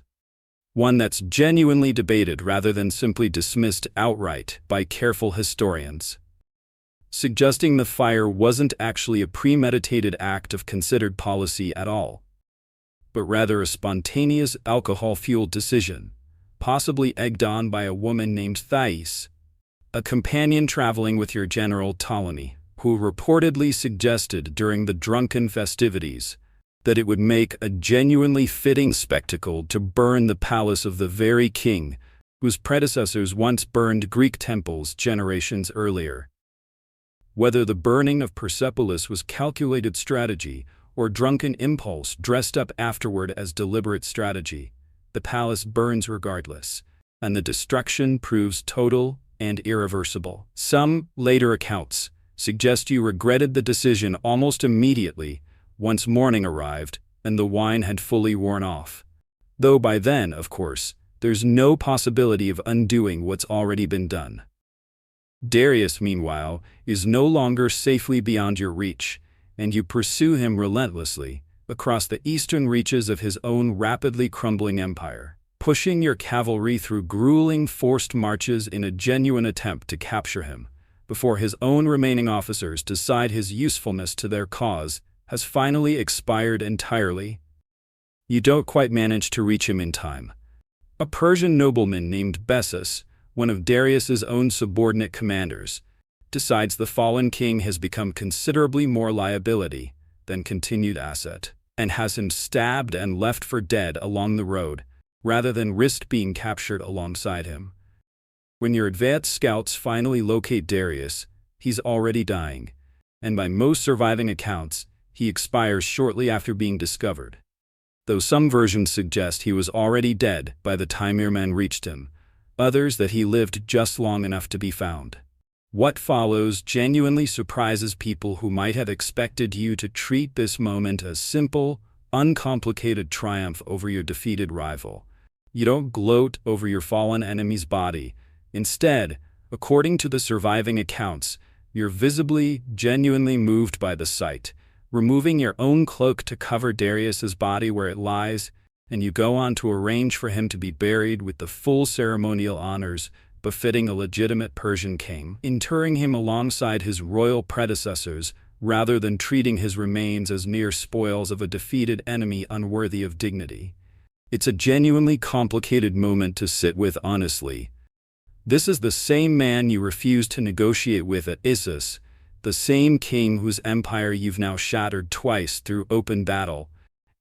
One that's genuinely debated rather than simply dismissed outright by careful historians, suggesting the fire wasn't actually a premeditated act of considered policy at all, but rather a spontaneous alcohol-fueled decision, possibly egged on by a woman named Thais, a companion traveling with your general Ptolemy, who reportedly suggested during the drunken festivities that it would make a genuinely fitting spectacle to burn the palace of the very king whose predecessors once burned Greek temples generations earlier. Whether the burning of Persepolis was calculated strategy or drunken impulse dressed up afterward as deliberate strategy, the palace burns regardless, and the destruction proves total and irreversible. Some later accounts suggest you regretted the decision almost immediately once morning arrived and the wine had fully worn off. Though by then, of course, there's no possibility of undoing what's already been done. Darius, meanwhile, is no longer safely beyond your reach, and you pursue him relentlessly across the eastern reaches of his own rapidly crumbling empire, pushing your cavalry through grueling forced marches in a genuine attempt to capture him, before his own remaining officers decide his usefulness to their cause has finally expired entirely. You don't quite manage to reach him in time. A Persian nobleman named Bessus, one of Darius's own subordinate commanders, decides the fallen king has become considerably more liability than continued asset, and has him stabbed and left for dead along the road, rather than risk being captured alongside him. When your advanced scouts finally locate Darius, he's already dying, and by most surviving accounts, he expires shortly after being discovered. Though some versions suggest he was already dead by the time your men reached him, others that he lived just long enough to be found. What follows genuinely surprises people who might have expected you to treat this moment as simple, uncomplicated triumph over your defeated rival. You don't gloat over your fallen enemy's body. Instead, according to the surviving accounts, you're visibly, genuinely moved by the sight, removing your own cloak to cover Darius's body where it lies, and you go on to arrange for him to be buried with the full ceremonial honors befitting a legitimate Persian king, interring him alongside his royal predecessors rather than treating his remains as mere spoils of a defeated enemy unworthy of dignity. It's a genuinely complicated moment to sit with honestly. This is the same man you refused to negotiate with at Issus, the same king whose empire you've now shattered twice through open battle,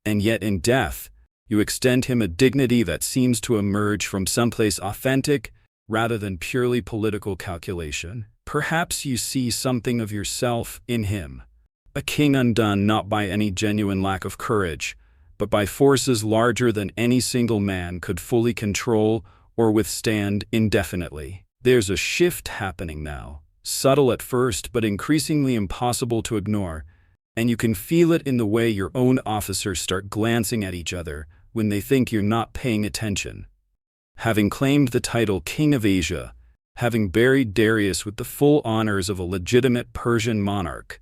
and yet in death, you extend him a dignity that seems to emerge from someplace authentic rather than purely political calculation. Perhaps you see something of yourself in him, a king undone not by any genuine lack of courage, but by forces larger than any single man could fully control or withstand indefinitely. There's a shift happening now, subtle at first but increasingly impossible to ignore, and you can feel it in the way your own officers start glancing at each other when they think you're not paying attention. Having claimed the title King of Asia, having buried Darius with the full honors of a legitimate Persian monarch,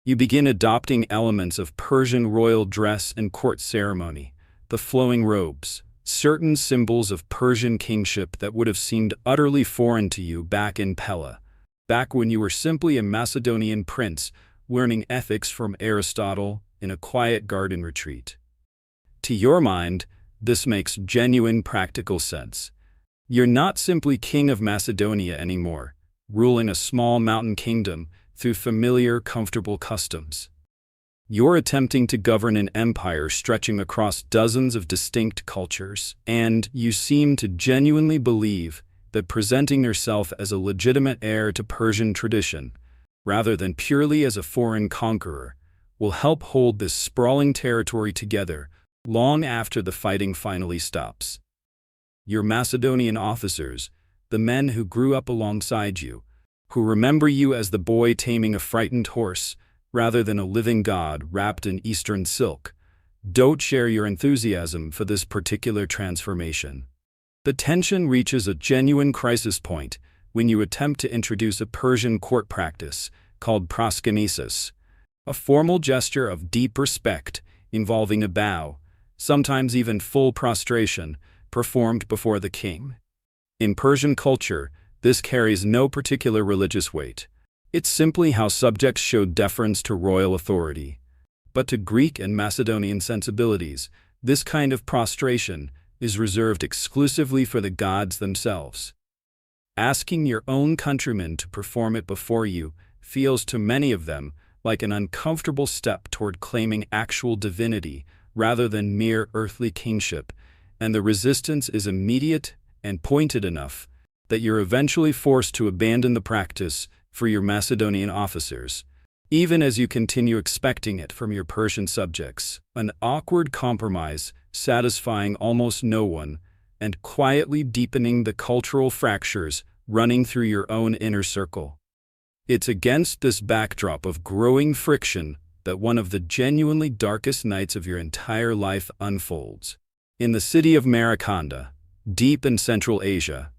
you begin adopting elements of Persian royal dress and court ceremony, the flowing robes, certain symbols of Persian kingship that would have seemed utterly foreign to you back in Pella, back when you were simply a Macedonian prince learning ethics from Aristotle in a quiet garden retreat. To your mind, This makes genuine practical sense. You're not simply king of Macedonia anymore, ruling a small mountain kingdom through familiar, comfortable customs. You're attempting to govern an empire stretching across dozens of distinct cultures, and you seem to genuinely believe that presenting yourself as a legitimate heir to Persian tradition, rather than purely as a foreign conqueror, will help hold this sprawling territory together long after the fighting finally stops. Your Macedonian officers, the men who grew up alongside you, who remember you as the boy taming a frightened horse rather than a living god wrapped in Eastern silk, don't share your enthusiasm for this particular transformation. The tension reaches a genuine crisis point when you attempt to introduce a Persian court practice called proskynesis, a formal gesture of deep respect involving a bow, sometimes even full prostration, performed before the king. In Persian culture, this carries no particular religious weight. It's simply how subjects show deference to royal authority. But to Greek and Macedonian sensibilities, this kind of prostration is reserved exclusively for the gods themselves. Asking your own countrymen to perform it before you feels to many of them like an uncomfortable step toward claiming actual divinity rather than mere earthly kingship, and the resistance is immediate and pointed enough that you're eventually forced to abandon the practice for your Macedonian officers, even as you continue expecting it from your Persian subjects, an awkward compromise satisfying almost no one and quietly deepening the cultural fractures running through your own inner circle. It's against this backdrop of growing friction that one of the genuinely darkest nights of your entire life unfolds. In the city of Maracanda, deep in Central Asia,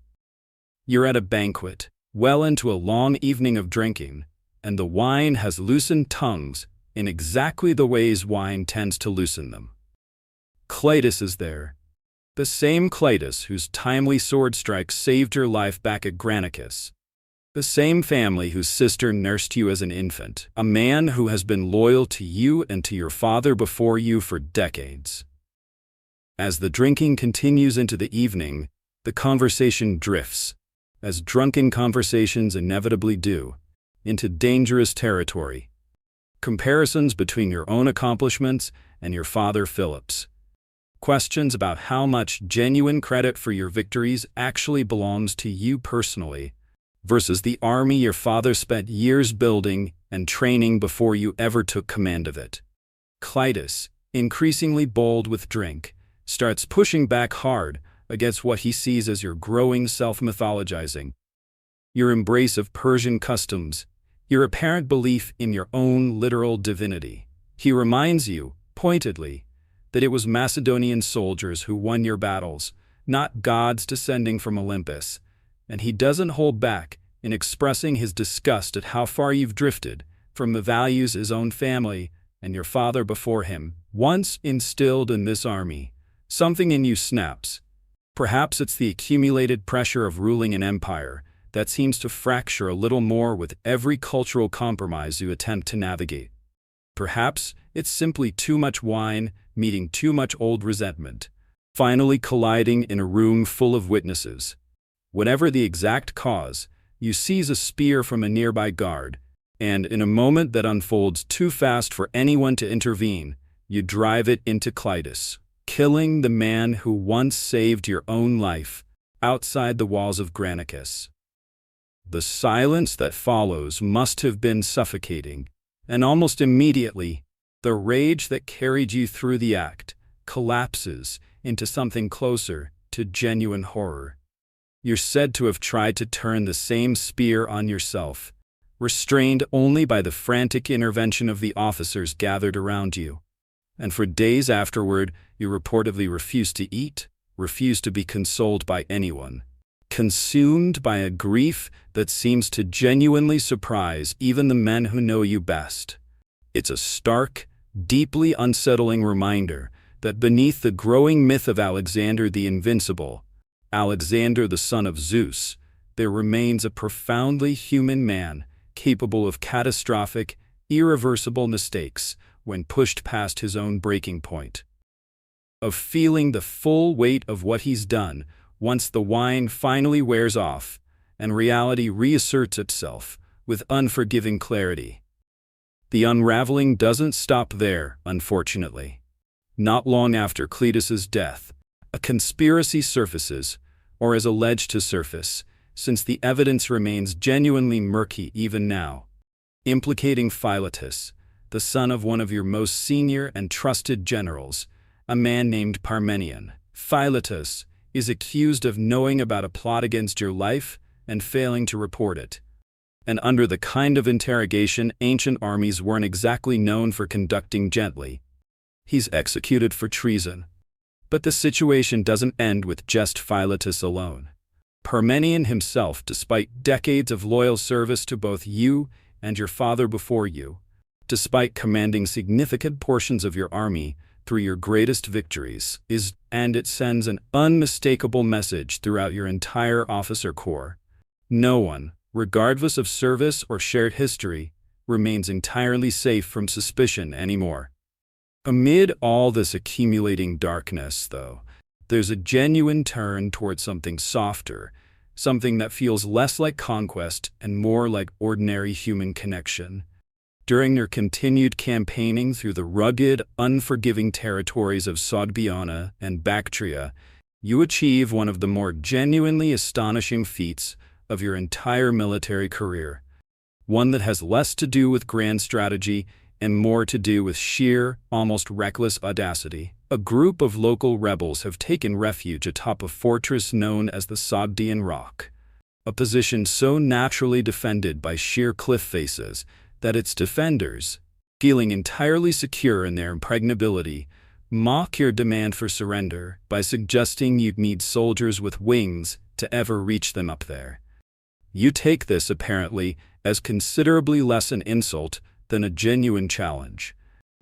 you're at a banquet, well into a long evening of drinking, and the wine has loosened tongues in exactly the ways wine tends to loosen them. Clitus is there, the same Clitus whose timely sword strike saved your life back at Granicus, the same family whose sister nursed you as an infant, a man who has been loyal to you and to your father before you for decades. As the drinking continues into the evening, the conversation drifts, as drunken conversations inevitably do, into dangerous territory. Comparisons between your own accomplishments and your father Philip's. Questions about how much genuine credit for your victories actually belongs to you personally, versus the army your father spent years building and training before you ever took command of it. Clitus, increasingly bold with drink, starts pushing back hard against what he sees as your growing self-mythologizing, your embrace of Persian customs, your apparent belief in your own literal divinity. He reminds you, pointedly, that it was Macedonian soldiers who won your battles, not gods descending from Olympus, and he doesn't hold back in expressing his disgust at how far you've drifted from the values his own family and your father before him once instilled in this army. Something in you snaps. Perhaps it's the accumulated pressure of ruling an empire that seems to fracture a little more with every cultural compromise you attempt to navigate. Perhaps it's simply too much wine meeting too much old resentment, finally colliding in a room full of witnesses. Whatever the exact cause, you seize a spear from a nearby guard, and in a moment that unfolds too fast for anyone to intervene, you drive it into Clitus, killing the man who once saved your own life outside the walls of Granicus. The silence that follows must have been suffocating, and almost immediately, the rage that carried you through the act collapses into something closer to genuine horror. You're said to have tried to turn the same spear on yourself, restrained only by the frantic intervention of the officers gathered around you. And for days afterward, you reportedly refused to eat, refused to be consoled by anyone, consumed by a grief that seems to genuinely surprise even the men who know you best. It's a stark, deeply unsettling reminder that beneath the growing myth of Alexander the Invincible, Alexander the son of Zeus, there remains a profoundly human man capable of catastrophic, irreversible mistakes when pushed past his own breaking point. of feeling the full weight of what he's done once the wine finally wears off and reality reasserts itself with unforgiving clarity. The unraveling doesn't stop there, unfortunately. Not long after Cletus's death, a conspiracy surfaces, or is alleged to surface, since the evidence remains genuinely murky even now, implicating Philotas, the son of one of your most senior and trusted generals, a man named Parmenion. Philotas is accused of knowing about a plot against your life and failing to report it. And under the kind of interrogation ancient armies weren't exactly known for conducting gently, he's executed for treason. But the situation doesn't end with just Philotas alone. Parmenion himself, despite decades of loyal service to both you and your father before you, despite commanding significant portions of your army through your greatest victories, and it sends an unmistakable message throughout your entire officer corps. No one, regardless of service or shared history, remains entirely safe from suspicion anymore. Amid all this accumulating darkness, though, there's a genuine turn toward something softer, something that feels less like conquest and more like ordinary human connection. During their continued campaigning through the rugged, unforgiving territories of Sogdiana and Bactria, you achieve one of the more genuinely astonishing feats of your entire military career. One that has less to do with grand strategy and more to do with sheer, almost reckless audacity. A group of local rebels have taken refuge atop a fortress known as the Sogdian Rock, a position so naturally defended by sheer cliff faces that its defenders, feeling entirely secure in their impregnability, mock your demand for surrender by suggesting you'd need soldiers with wings to ever reach them up there. You take this, apparently, as considerably less an insult than a genuine challenge.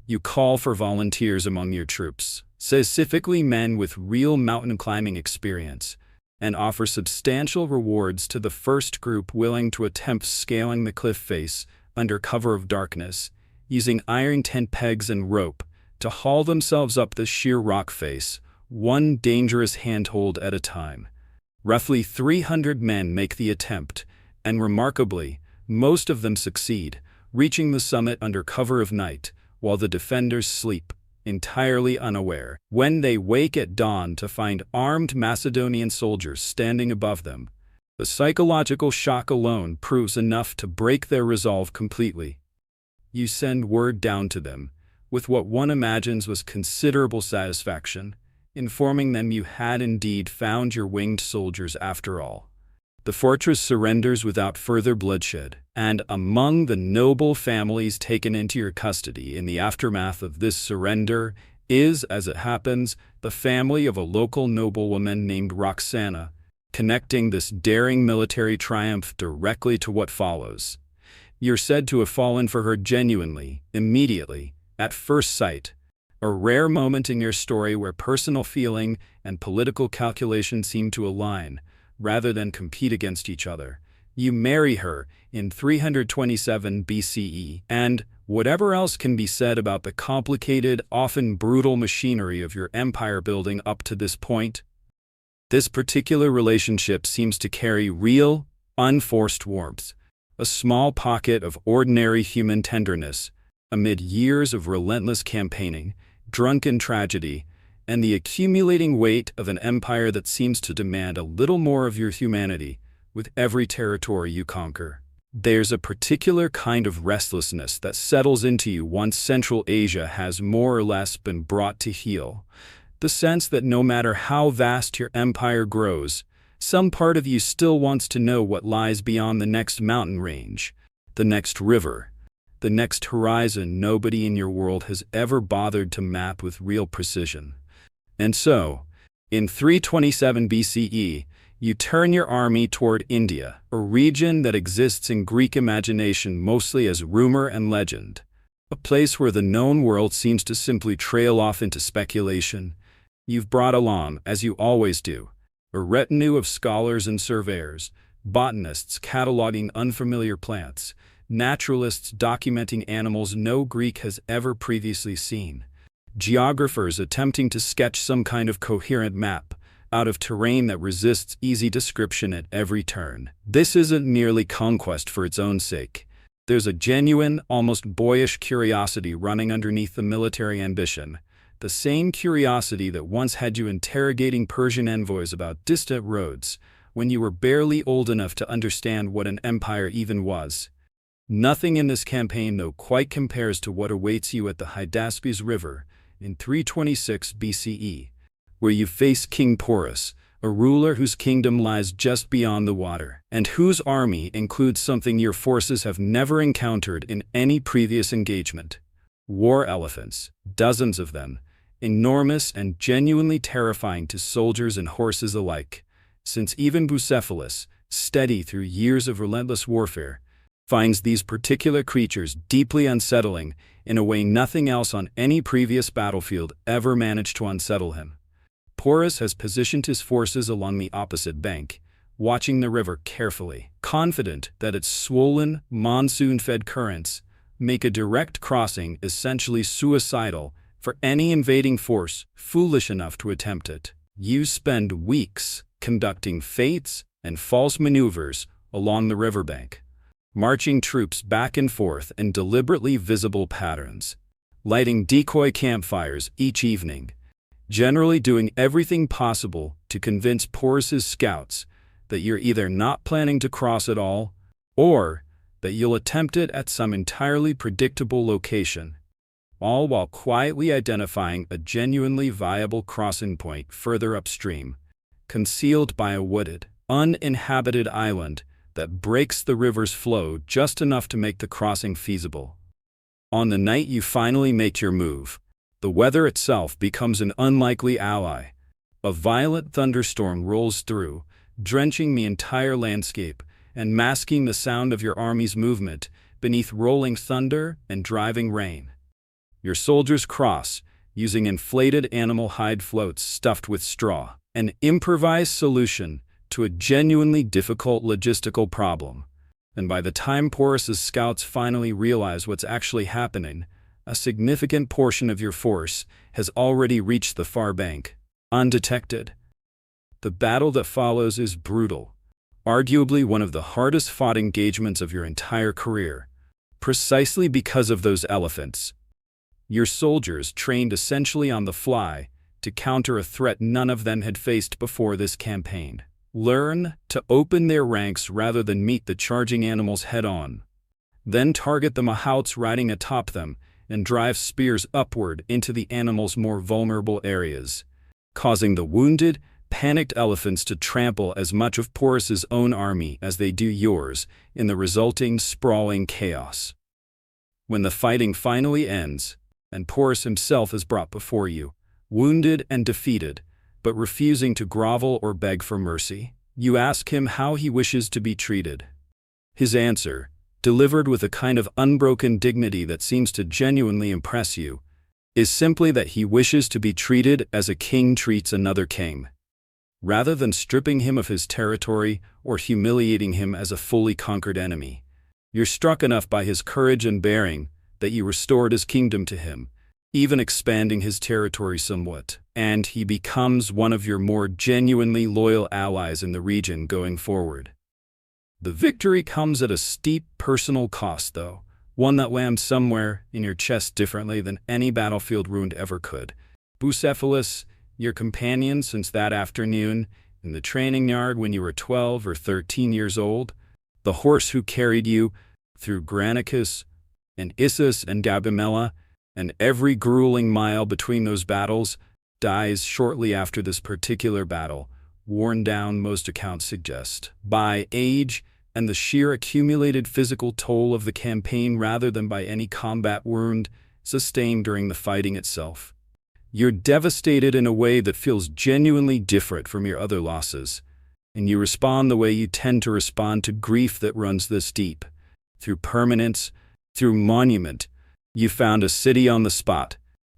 You call for volunteers among your troops, specifically men with real mountain climbing experience, and offer substantial rewards to the first group willing to attempt scaling the cliff face under cover of darkness, using iron tent pegs and rope to haul themselves up the sheer rock face, one dangerous handhold at a time. Roughly 300 men make the attempt, and remarkably, most of them succeed, reaching the summit under cover of night, while the defenders sleep, entirely unaware. When they wake at dawn to find armed Macedonian soldiers standing above them, the psychological shock alone proves enough to break their resolve completely. You send word down to them, with what one imagines was considerable satisfaction, informing them you had indeed found your winged soldiers after all. The fortress surrenders without further bloodshed, and among the noble families taken into your custody in the aftermath of this surrender is, as it happens, the family of a local noblewoman named Roxana, connecting this daring military triumph directly to what follows. You're said to have fallen for her genuinely, immediately, at first sight, a rare moment in your story where personal feeling and political calculation seem to align, rather than compete against each other. You marry her in 327 BCE, and whatever else can be said about the complicated, often brutal machinery of your empire building up to this point, this particular relationship seems to carry real, unforced warmth, a small pocket of ordinary human tenderness, amid years of relentless campaigning, drunken tragedy, and the accumulating weight of an empire that seems to demand a little more of your humanity with every territory you conquer. There's a particular kind of restlessness that settles into you once Central Asia has more or less been brought to heel. The sense that no matter how vast your empire grows, some part of you still wants to know what lies beyond the next mountain range, the next river, the next horizon nobody in your world has ever bothered to map with real precision. And so, in 327 BCE, you turn your army toward India, a region that exists in Greek imagination mostly as rumor and legend, a place where the known world seems to simply trail off into speculation. You've brought along, as you always do, a retinue of scholars and surveyors, botanists cataloging unfamiliar plants, naturalists documenting animals no Greek has ever previously seen, geographers attempting to sketch some kind of coherent map out of terrain that resists easy description at every turn. This isn't merely conquest for its own sake. There's a genuine, almost boyish curiosity running underneath the military ambition, the same curiosity that once had you interrogating Persian envoys about distant roads when you were barely old enough to understand what an empire even was. Nothing in this campaign, though, quite compares to what awaits you at the Hydaspes River in 326 BCE, where you face King Porus, a ruler whose kingdom lies just beyond the water, and whose army includes something your forces have never encountered in any previous engagement: war elephants, dozens of them, enormous and genuinely terrifying to soldiers and horses alike, since even Bucephalus, steady through years of relentless warfare, finds these particular creatures deeply unsettling in a way nothing else on any previous battlefield ever managed to unsettle him. Porus has positioned his forces along the opposite bank, watching the river carefully, confident that its swollen, monsoon-fed currents make a direct crossing essentially suicidal for any invading force foolish enough to attempt it. You spend weeks conducting feints and false maneuvers along the riverbank, marching troops back and forth in deliberately visible patterns, lighting decoy campfires each evening, generally doing everything possible to convince Porus's scouts that you're either not planning to cross at all, or that you'll attempt it at some entirely predictable location, all while quietly identifying a genuinely viable crossing point further upstream, concealed by a wooded, uninhabited island that breaks the river's flow just enough to make the crossing feasible. On the night you finally make your move, the weather itself becomes an unlikely ally. A violent thunderstorm rolls through, drenching the entire landscape and masking the sound of your army's movement beneath rolling thunder and driving rain. Your soldiers cross, using inflated animal hide floats stuffed with straw, an improvised solution to a genuinely difficult logistical problem. And by the time Porus's scouts finally realize what's actually happening, a significant portion of your force has already reached the far bank, undetected. The battle that follows is brutal, arguably one of the hardest fought engagements of your entire career, precisely because of those elephants. Your soldiers, trained essentially on the fly to counter a threat none of them had faced before this campaign, learn to open their ranks rather than meet the charging animals head-on, then target the mahouts riding atop them and drive spears upward into the animals' more vulnerable areas, causing the wounded, panicked elephants to trample as much of Porus's own army as they do yours in the resulting sprawling chaos. When the fighting finally ends, and Porus himself is brought before you, wounded and defeated, but refusing to grovel or beg for mercy, you ask him how he wishes to be treated. His answer, delivered with a kind of unbroken dignity that seems to genuinely impress you, is simply that he wishes to be treated as a king treats another king, rather than stripping him of his territory or humiliating him as a fully conquered enemy. You're struck enough by his courage and bearing that you restored his kingdom to him, even expanding his territory somewhat, and he becomes one of your more genuinely loyal allies in the region going forward. The victory comes at a steep personal cost, though, one that lands somewhere in your chest differently than any battlefield wound ever could. Bucephalus, your companion since that afternoon in the training yard when you were 12 or 13 years old, the horse who carried you through Granicus and Issus and Gabimela, and every grueling mile between those battles, dies shortly after this particular battle, worn down, most accounts suggest, by age and the sheer accumulated physical toll of the campaign rather than by any combat wound sustained during the fighting itself. You're devastated in a way that feels genuinely different from your other losses, and you respond the way you tend to respond to grief that runs this deep. Through permanence, through monument, you found a city on the spot,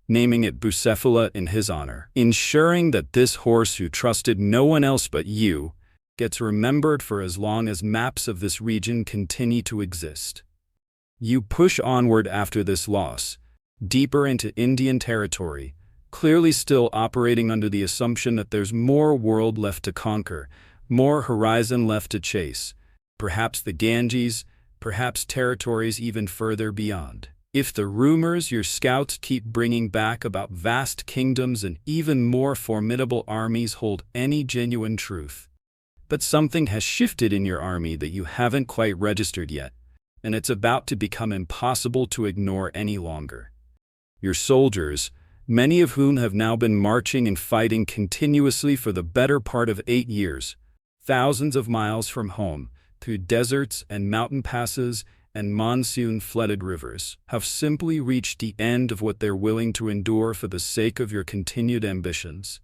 naming it Bucephala in his honor, ensuring that this horse who trusted no one else but you gets remembered for as long as maps of this region continue to exist. You push onward after this loss, deeper into Indian territory, clearly still operating under the assumption that there's more world left to conquer, more horizon left to chase, perhaps the Ganges, perhaps territories even further beyond. If the rumors your scouts keep bringing back about vast kingdoms and even more formidable armies hold any genuine truth. But something has shifted in your army that you haven't quite registered yet, and it's about to become impossible to ignore any longer. Your soldiers, many of whom have now been marching and fighting continuously for the better part of 8 years, thousands of miles from home, through deserts and mountain passes and monsoon-flooded rivers, have simply reached the end of what they're willing to endure for the sake of your continued ambitions.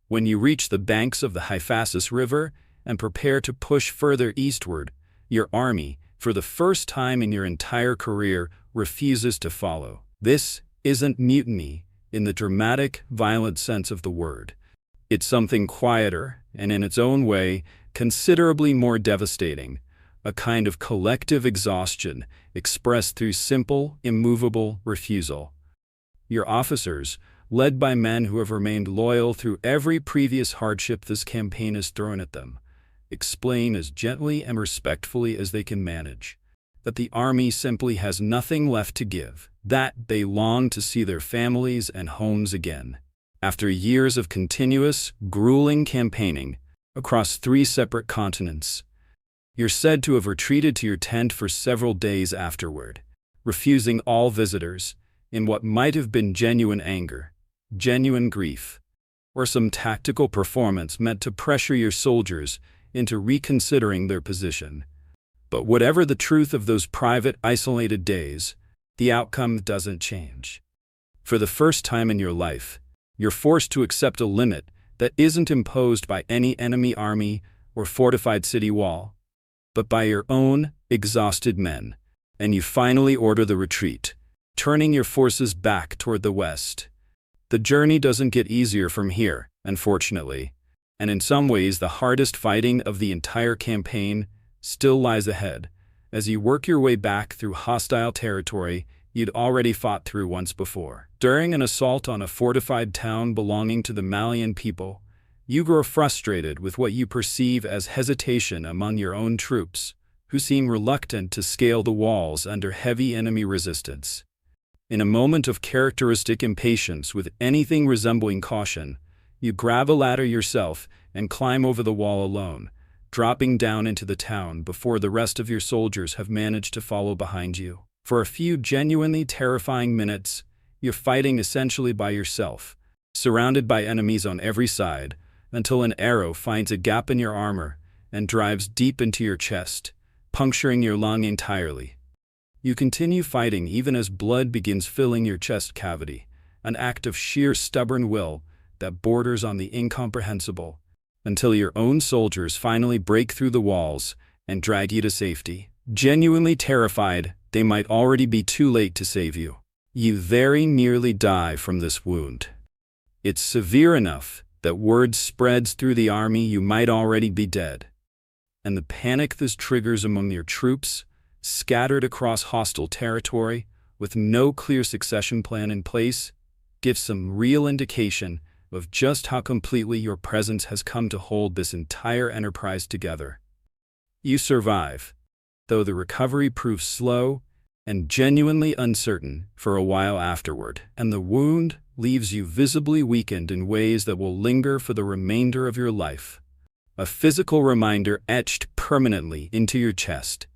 When you reach the banks of the Hyphasis River and prepare to push further eastward, your army, for the first time in your entire career, refuses to follow. This isn't mutiny in the dramatic, violent sense of the word. It's something quieter and, in its own way, considerably more devastating, a kind of collective exhaustion expressed through simple, immovable refusal. Your officers, led by men who have remained loyal through every previous hardship this campaign has thrown at them, explain as gently and respectfully as they can manage that the army simply has nothing left to give, that they long to see their families and homes again. After years of continuous, grueling campaigning across 3 separate continents, you're said to have retreated to your tent for several days afterward, refusing all visitors in what might have been genuine anger, genuine grief, or some tactical performance meant to pressure your soldiers into reconsidering their position. But whatever the truth of those private, isolated days, the outcome doesn't change. For the first time in your life, you're forced to accept a limit that isn't imposed by any enemy army or fortified city wall, but by your own exhausted men, and you finally order the retreat, turning your forces back toward the west. The journey doesn't get easier from here, unfortunately, and in some ways the hardest fighting of the entire campaign still lies ahead, as you work your way back through hostile territory you'd already fought through once before. During an assault on a fortified town belonging to the Malian people, you grow frustrated with what you perceive as hesitation among your own troops, who seem reluctant to scale the walls under heavy enemy resistance. In a moment of characteristic impatience with anything resembling caution, you grab a ladder yourself and climb over the wall alone, dropping down into the town before the rest of your soldiers have managed to follow behind you. For a few genuinely terrifying minutes, you're fighting essentially by yourself, surrounded by enemies on every side, until an arrow finds a gap in your armor and drives deep into your chest, puncturing your lung entirely. You continue fighting even as blood begins filling your chest cavity, an act of sheer stubborn will that borders on the incomprehensible, until your own soldiers finally break through the walls and drag you to safety. Genuinely terrified, they might already be too late to save you. You very nearly die from this wound. It's severe enough that word spreads through the army you might already be dead. And the panic this triggers among your troops, scattered across hostile territory, with no clear succession plan in place, gives some real indication of just how completely your presence has come to hold this entire enterprise together. You survive, though the recovery proves slow and genuinely uncertain for a while afterward, and the wound leaves you visibly weakened in ways that will linger for the remainder of your life. A physical reminder etched permanently into your chest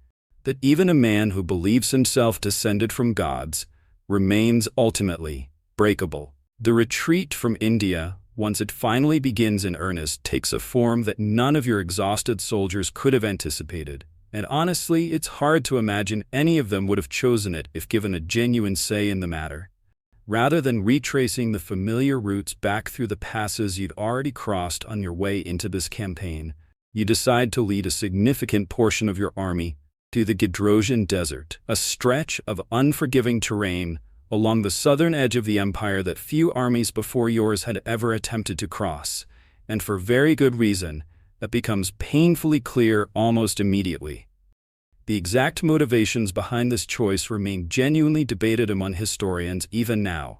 that even a man who believes himself descended from gods remains ultimately breakable. The retreat from India, once it finally begins in earnest, takes a form that none of your exhausted soldiers could have anticipated. And honestly, it's hard to imagine any of them would have chosen it if given a genuine say in the matter. Rather than retracing the familiar routes back through the passes you'd already crossed on your way into this campaign, you decide to lead a significant portion of your army through the Gedrosian Desert, a stretch of unforgiving terrain along the southern edge of the empire that few armies before yours had ever attempted to cross, and for very good reason that becomes painfully clear almost immediately. The exact motivations behind this choice remain genuinely debated among historians even now.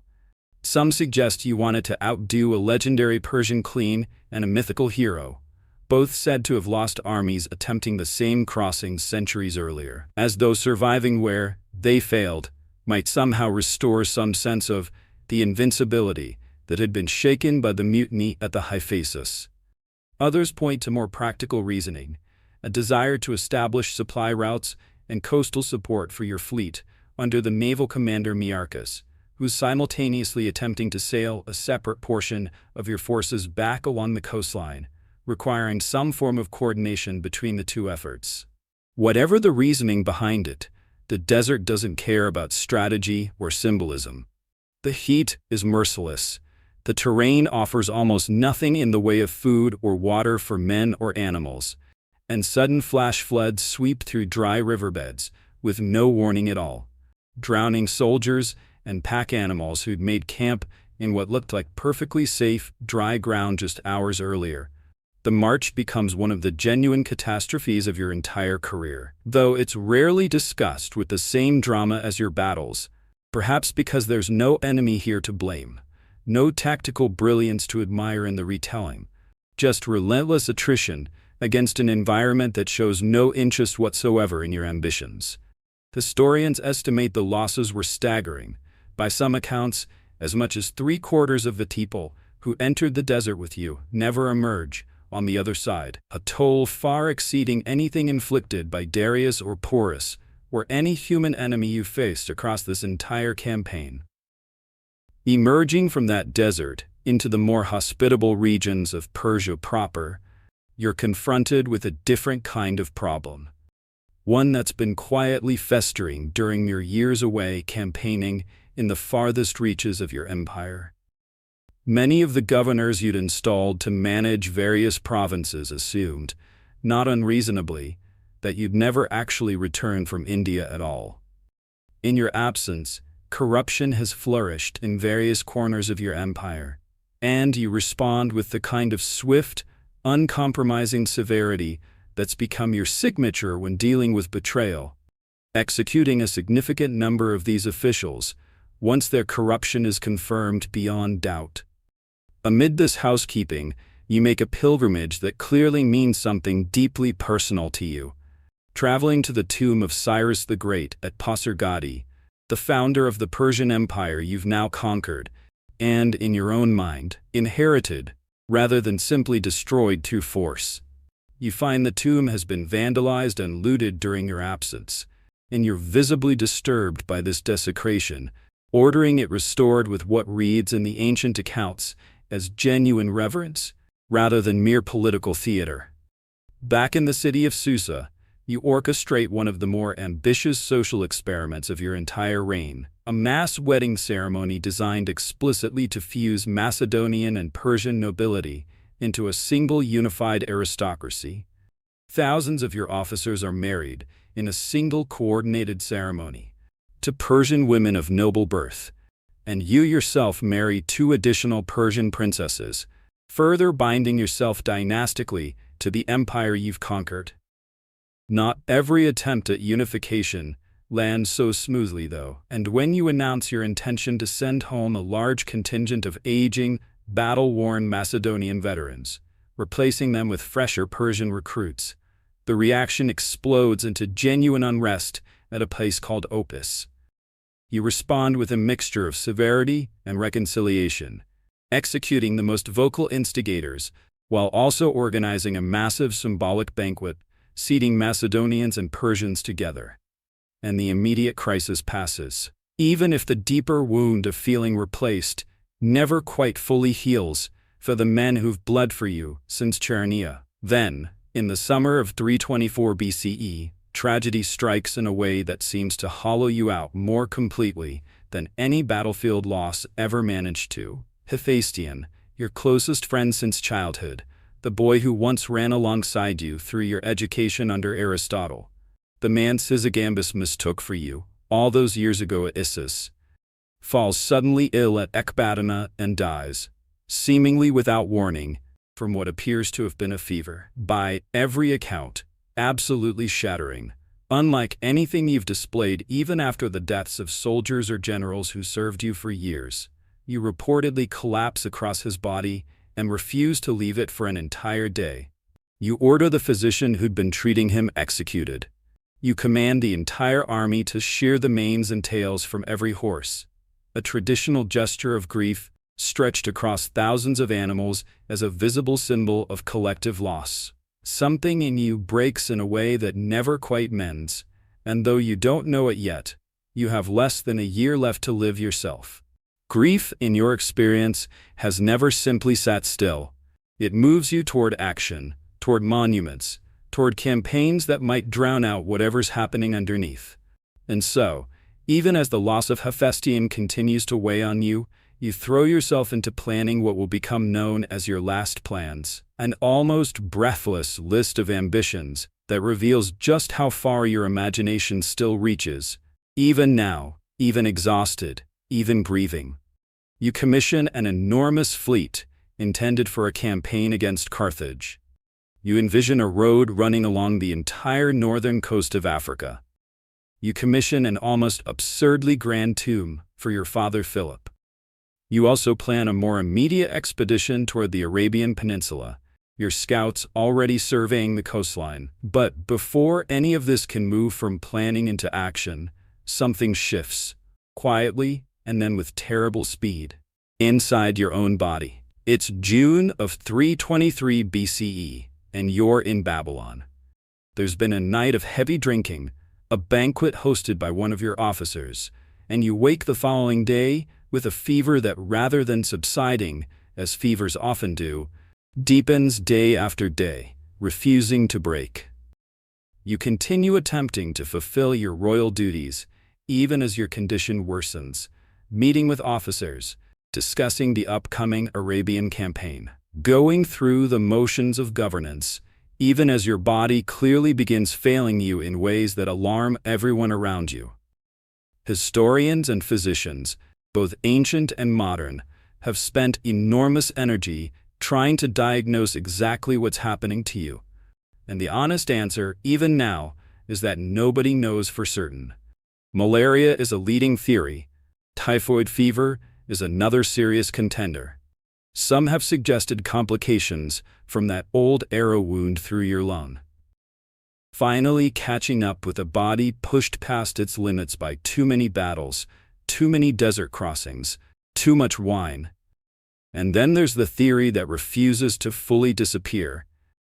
Some suggest you wanted to outdo a legendary Persian queen and a mythical hero, both said to have lost armies attempting the same crossing centuries earlier, as though surviving where they failed might somehow restore some sense of the invincibility that had been shaken by the mutiny at the Hephaestus. Others point to more practical reasoning, a desire to establish supply routes and coastal support for your fleet under the naval commander Miarchus, who's simultaneously attempting to sail a separate portion of your forces back along the coastline, requiring some form of coordination between the two efforts. Whatever the reasoning behind it, the desert doesn't care about strategy or symbolism. The heat is merciless. The terrain offers almost nothing in the way of food or water for men or animals, and sudden flash floods sweep through dry riverbeds with no warning at all, drowning soldiers and pack animals who'd made camp in what looked like perfectly safe, dry ground just hours earlier. The march becomes one of the genuine catastrophes of your entire career, though it's rarely discussed with the same drama as your battles, perhaps because there's no enemy here to blame, no tactical brilliance to admire in the retelling, just relentless attrition against an environment that shows no interest whatsoever in your ambitions. Historians estimate the losses were staggering. By some accounts, as much as 3/4 of the people who entered the desert with you never emerge on the other side, a toll far exceeding anything inflicted by Darius or Porus, or any human enemy you faced across this entire campaign. Emerging from that desert into the more hospitable regions of Persia proper, you're confronted with a different kind of problem. One that's been quietly festering during your years away campaigning in the farthest reaches of your empire. Many of the governors you'd installed to manage various provinces assumed, not unreasonably, that you'd never actually return from India at all. In your absence, corruption has flourished in various corners of your empire, and you respond with the kind of swift, uncompromising severity that's become your signature when dealing with betrayal, executing a significant number of these officials once their corruption is confirmed beyond doubt. Amid this housekeeping, you make a pilgrimage that clearly means something deeply personal to you, traveling to the tomb of Cyrus the Great at Pasargadae, the founder of the Persian Empire you've now conquered, and, in your own mind, inherited, rather than simply destroyed through force. You find the tomb has been vandalized and looted during your absence, and you're visibly disturbed by this desecration, ordering it restored with what reads in the ancient accounts as genuine reverence, rather than mere political theater. Back in the city of Susa, you orchestrate one of the more ambitious social experiments of your entire reign, a mass wedding ceremony designed explicitly to fuse Macedonian and Persian nobility into a single unified aristocracy. Thousands of your officers are married in a single coordinated ceremony to Persian women of noble birth, and you yourself marry 2 additional Persian princesses, further binding yourself dynastically to the empire you've conquered. Not every attempt at unification lands so smoothly, though, and when you announce your intention to send home a large contingent of aging, battle-worn Macedonian veterans, replacing them with fresher Persian recruits, the reaction explodes into genuine unrest at a place called Opus. You respond with a mixture of severity and reconciliation, executing the most vocal instigators while also organizing a massive symbolic banquet, seating Macedonians and Persians together. And the immediate crisis passes. Even if the deeper wound of feeling replaced never quite fully heals for the men who've bled for you since Chaeronea. Then, in the summer of 324 BCE, tragedy strikes in a way that seems to hollow you out more completely than any battlefield loss ever managed to. Hephaestion, your closest friend since childhood, the boy who once ran alongside you through your education under Aristotle, the man Sysigambis mistook for you all those years ago at Issus, falls suddenly ill at Ecbatana and dies, seemingly without warning, from what appears to have been a fever. By every account, absolutely shattering, Unlike anything you've displayed even after the deaths of soldiers or generals who served you for years, you reportedly collapse across his body and refuse to leave it for an entire day. You order the physician who'd been treating him executed. You command the entire army to shear the manes and tails from every horse, a traditional gesture of grief stretched across thousands of animals as a visible symbol of collective loss. Something in you breaks in a way that never quite mends, and though you don't know it yet, you have less than a year left to live yourself. Grief, in your experience, has never simply sat still. It moves you toward action, toward monuments, toward campaigns that might drown out whatever's happening underneath. And so, even as the loss of Hephaestion continues to weigh on you, you throw yourself into planning what will become known as your last plans, an almost breathless list of ambitions that reveals just how far your imagination still reaches, even now, even exhausted, even grieving. You commission an enormous fleet intended for a campaign against Carthage. You envision a road running along the entire northern coast of Africa. You commission an almost absurdly grand tomb for your father Philip. You also plan a more immediate expedition toward the Arabian Peninsula, your scouts already surveying the coastline. But before any of this can move from planning into action, something shifts, quietly and then with terrible speed, inside your own body. It's June of 323 BCE, and you're in Babylon. There's been a night of heavy drinking, a banquet hosted by one of your officers, and you wake the following day with a fever that, rather than subsiding, as fevers often do, deepens day after day, refusing to break. You continue attempting to fulfill your royal duties, even as your condition worsens, meeting with officers, discussing the upcoming Arabian campaign, going through the motions of governance, even as your body clearly begins failing you in ways that alarm everyone around you. Historians and physicians, both ancient and modern, have spent enormous energy trying to diagnose exactly what's happening to you. And the honest answer, even now, is that nobody knows for certain. Malaria is a leading theory. Typhoid fever is another serious contender. Some have suggested complications from that old arrow wound through your lung. Finally catching up with a body pushed past its limits by too many battles, too many desert crossings, too much wine. And then there's the theory that refuses to fully disappear.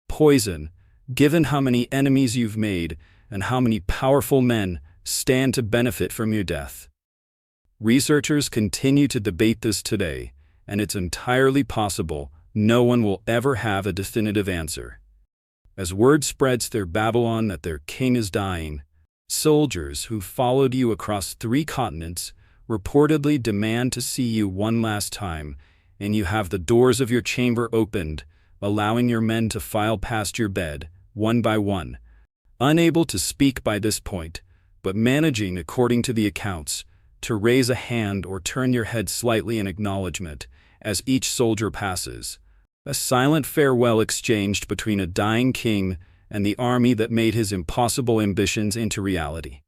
Poison, given how many enemies you've made and how many powerful men stand to benefit from your death. Researchers continue to debate this today, and it's entirely possible no one will ever have a definitive answer. As word spreads through Babylon that their king is dying, soldiers who followed you across 3 continents reportedly demand to see you one last time, and you have the doors of your chamber opened, allowing your men to file past your bed, one by one. Unable to speak by this point, but managing, according to the accounts, to raise a hand or turn your head slightly in acknowledgement as each soldier passes. A silent farewell exchanged between a dying king and the army that made his impossible ambitions into reality.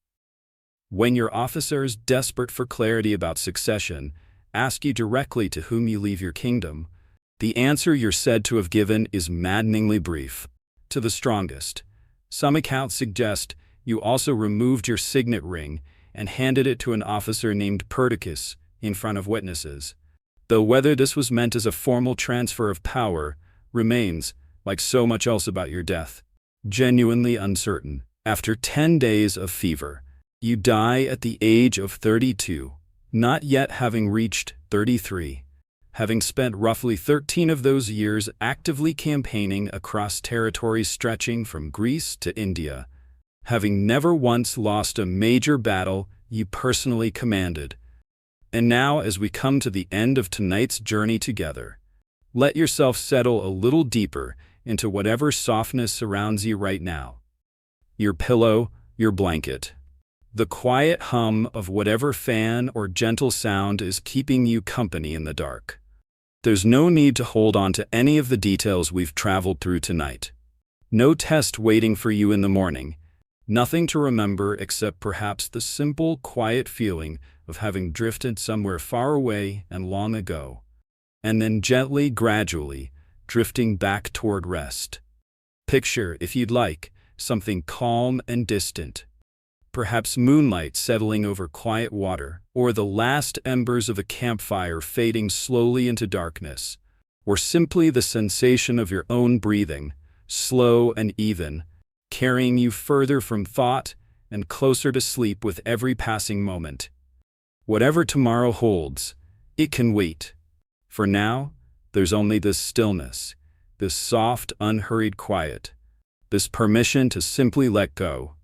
When your officers, desperate for clarity about succession, ask you directly to whom you leave your kingdom, the answer you're said to have given is maddeningly brief. To the strongest. Some accounts suggest you also removed your signet ring and handed it to an officer named Perdiccas in front of witnesses. Though whether this was meant as a formal transfer of power remains, like so much else about your death, genuinely uncertain. After 10 days of fever, you die at the age of 32, not yet having reached 33, having spent roughly 13 of those years actively campaigning across territories stretching from Greece to India, having never once lost a major battle you personally commanded. And now, as we come to the end of tonight's journey together, let yourself settle a little deeper into whatever softness surrounds you right now. Your pillow, your blanket. The quiet hum of whatever fan or gentle sound is keeping you company in the dark. There's no need to hold on to any of the details we've traveled through tonight. No test waiting for you in the morning. Nothing to remember except perhaps the simple, quiet feeling of having drifted somewhere far away and long ago, and then gently, gradually, drifting back toward rest. Picture, if you'd like, something calm and distant. Perhaps moonlight settling over quiet water, or the last embers of a campfire fading slowly into darkness, or simply the sensation of your own breathing, slow and even, carrying you further from thought and closer to sleep with every passing moment. Whatever tomorrow holds, it can wait. For now, there's only this stillness, this soft, unhurried quiet, this permission to simply let go.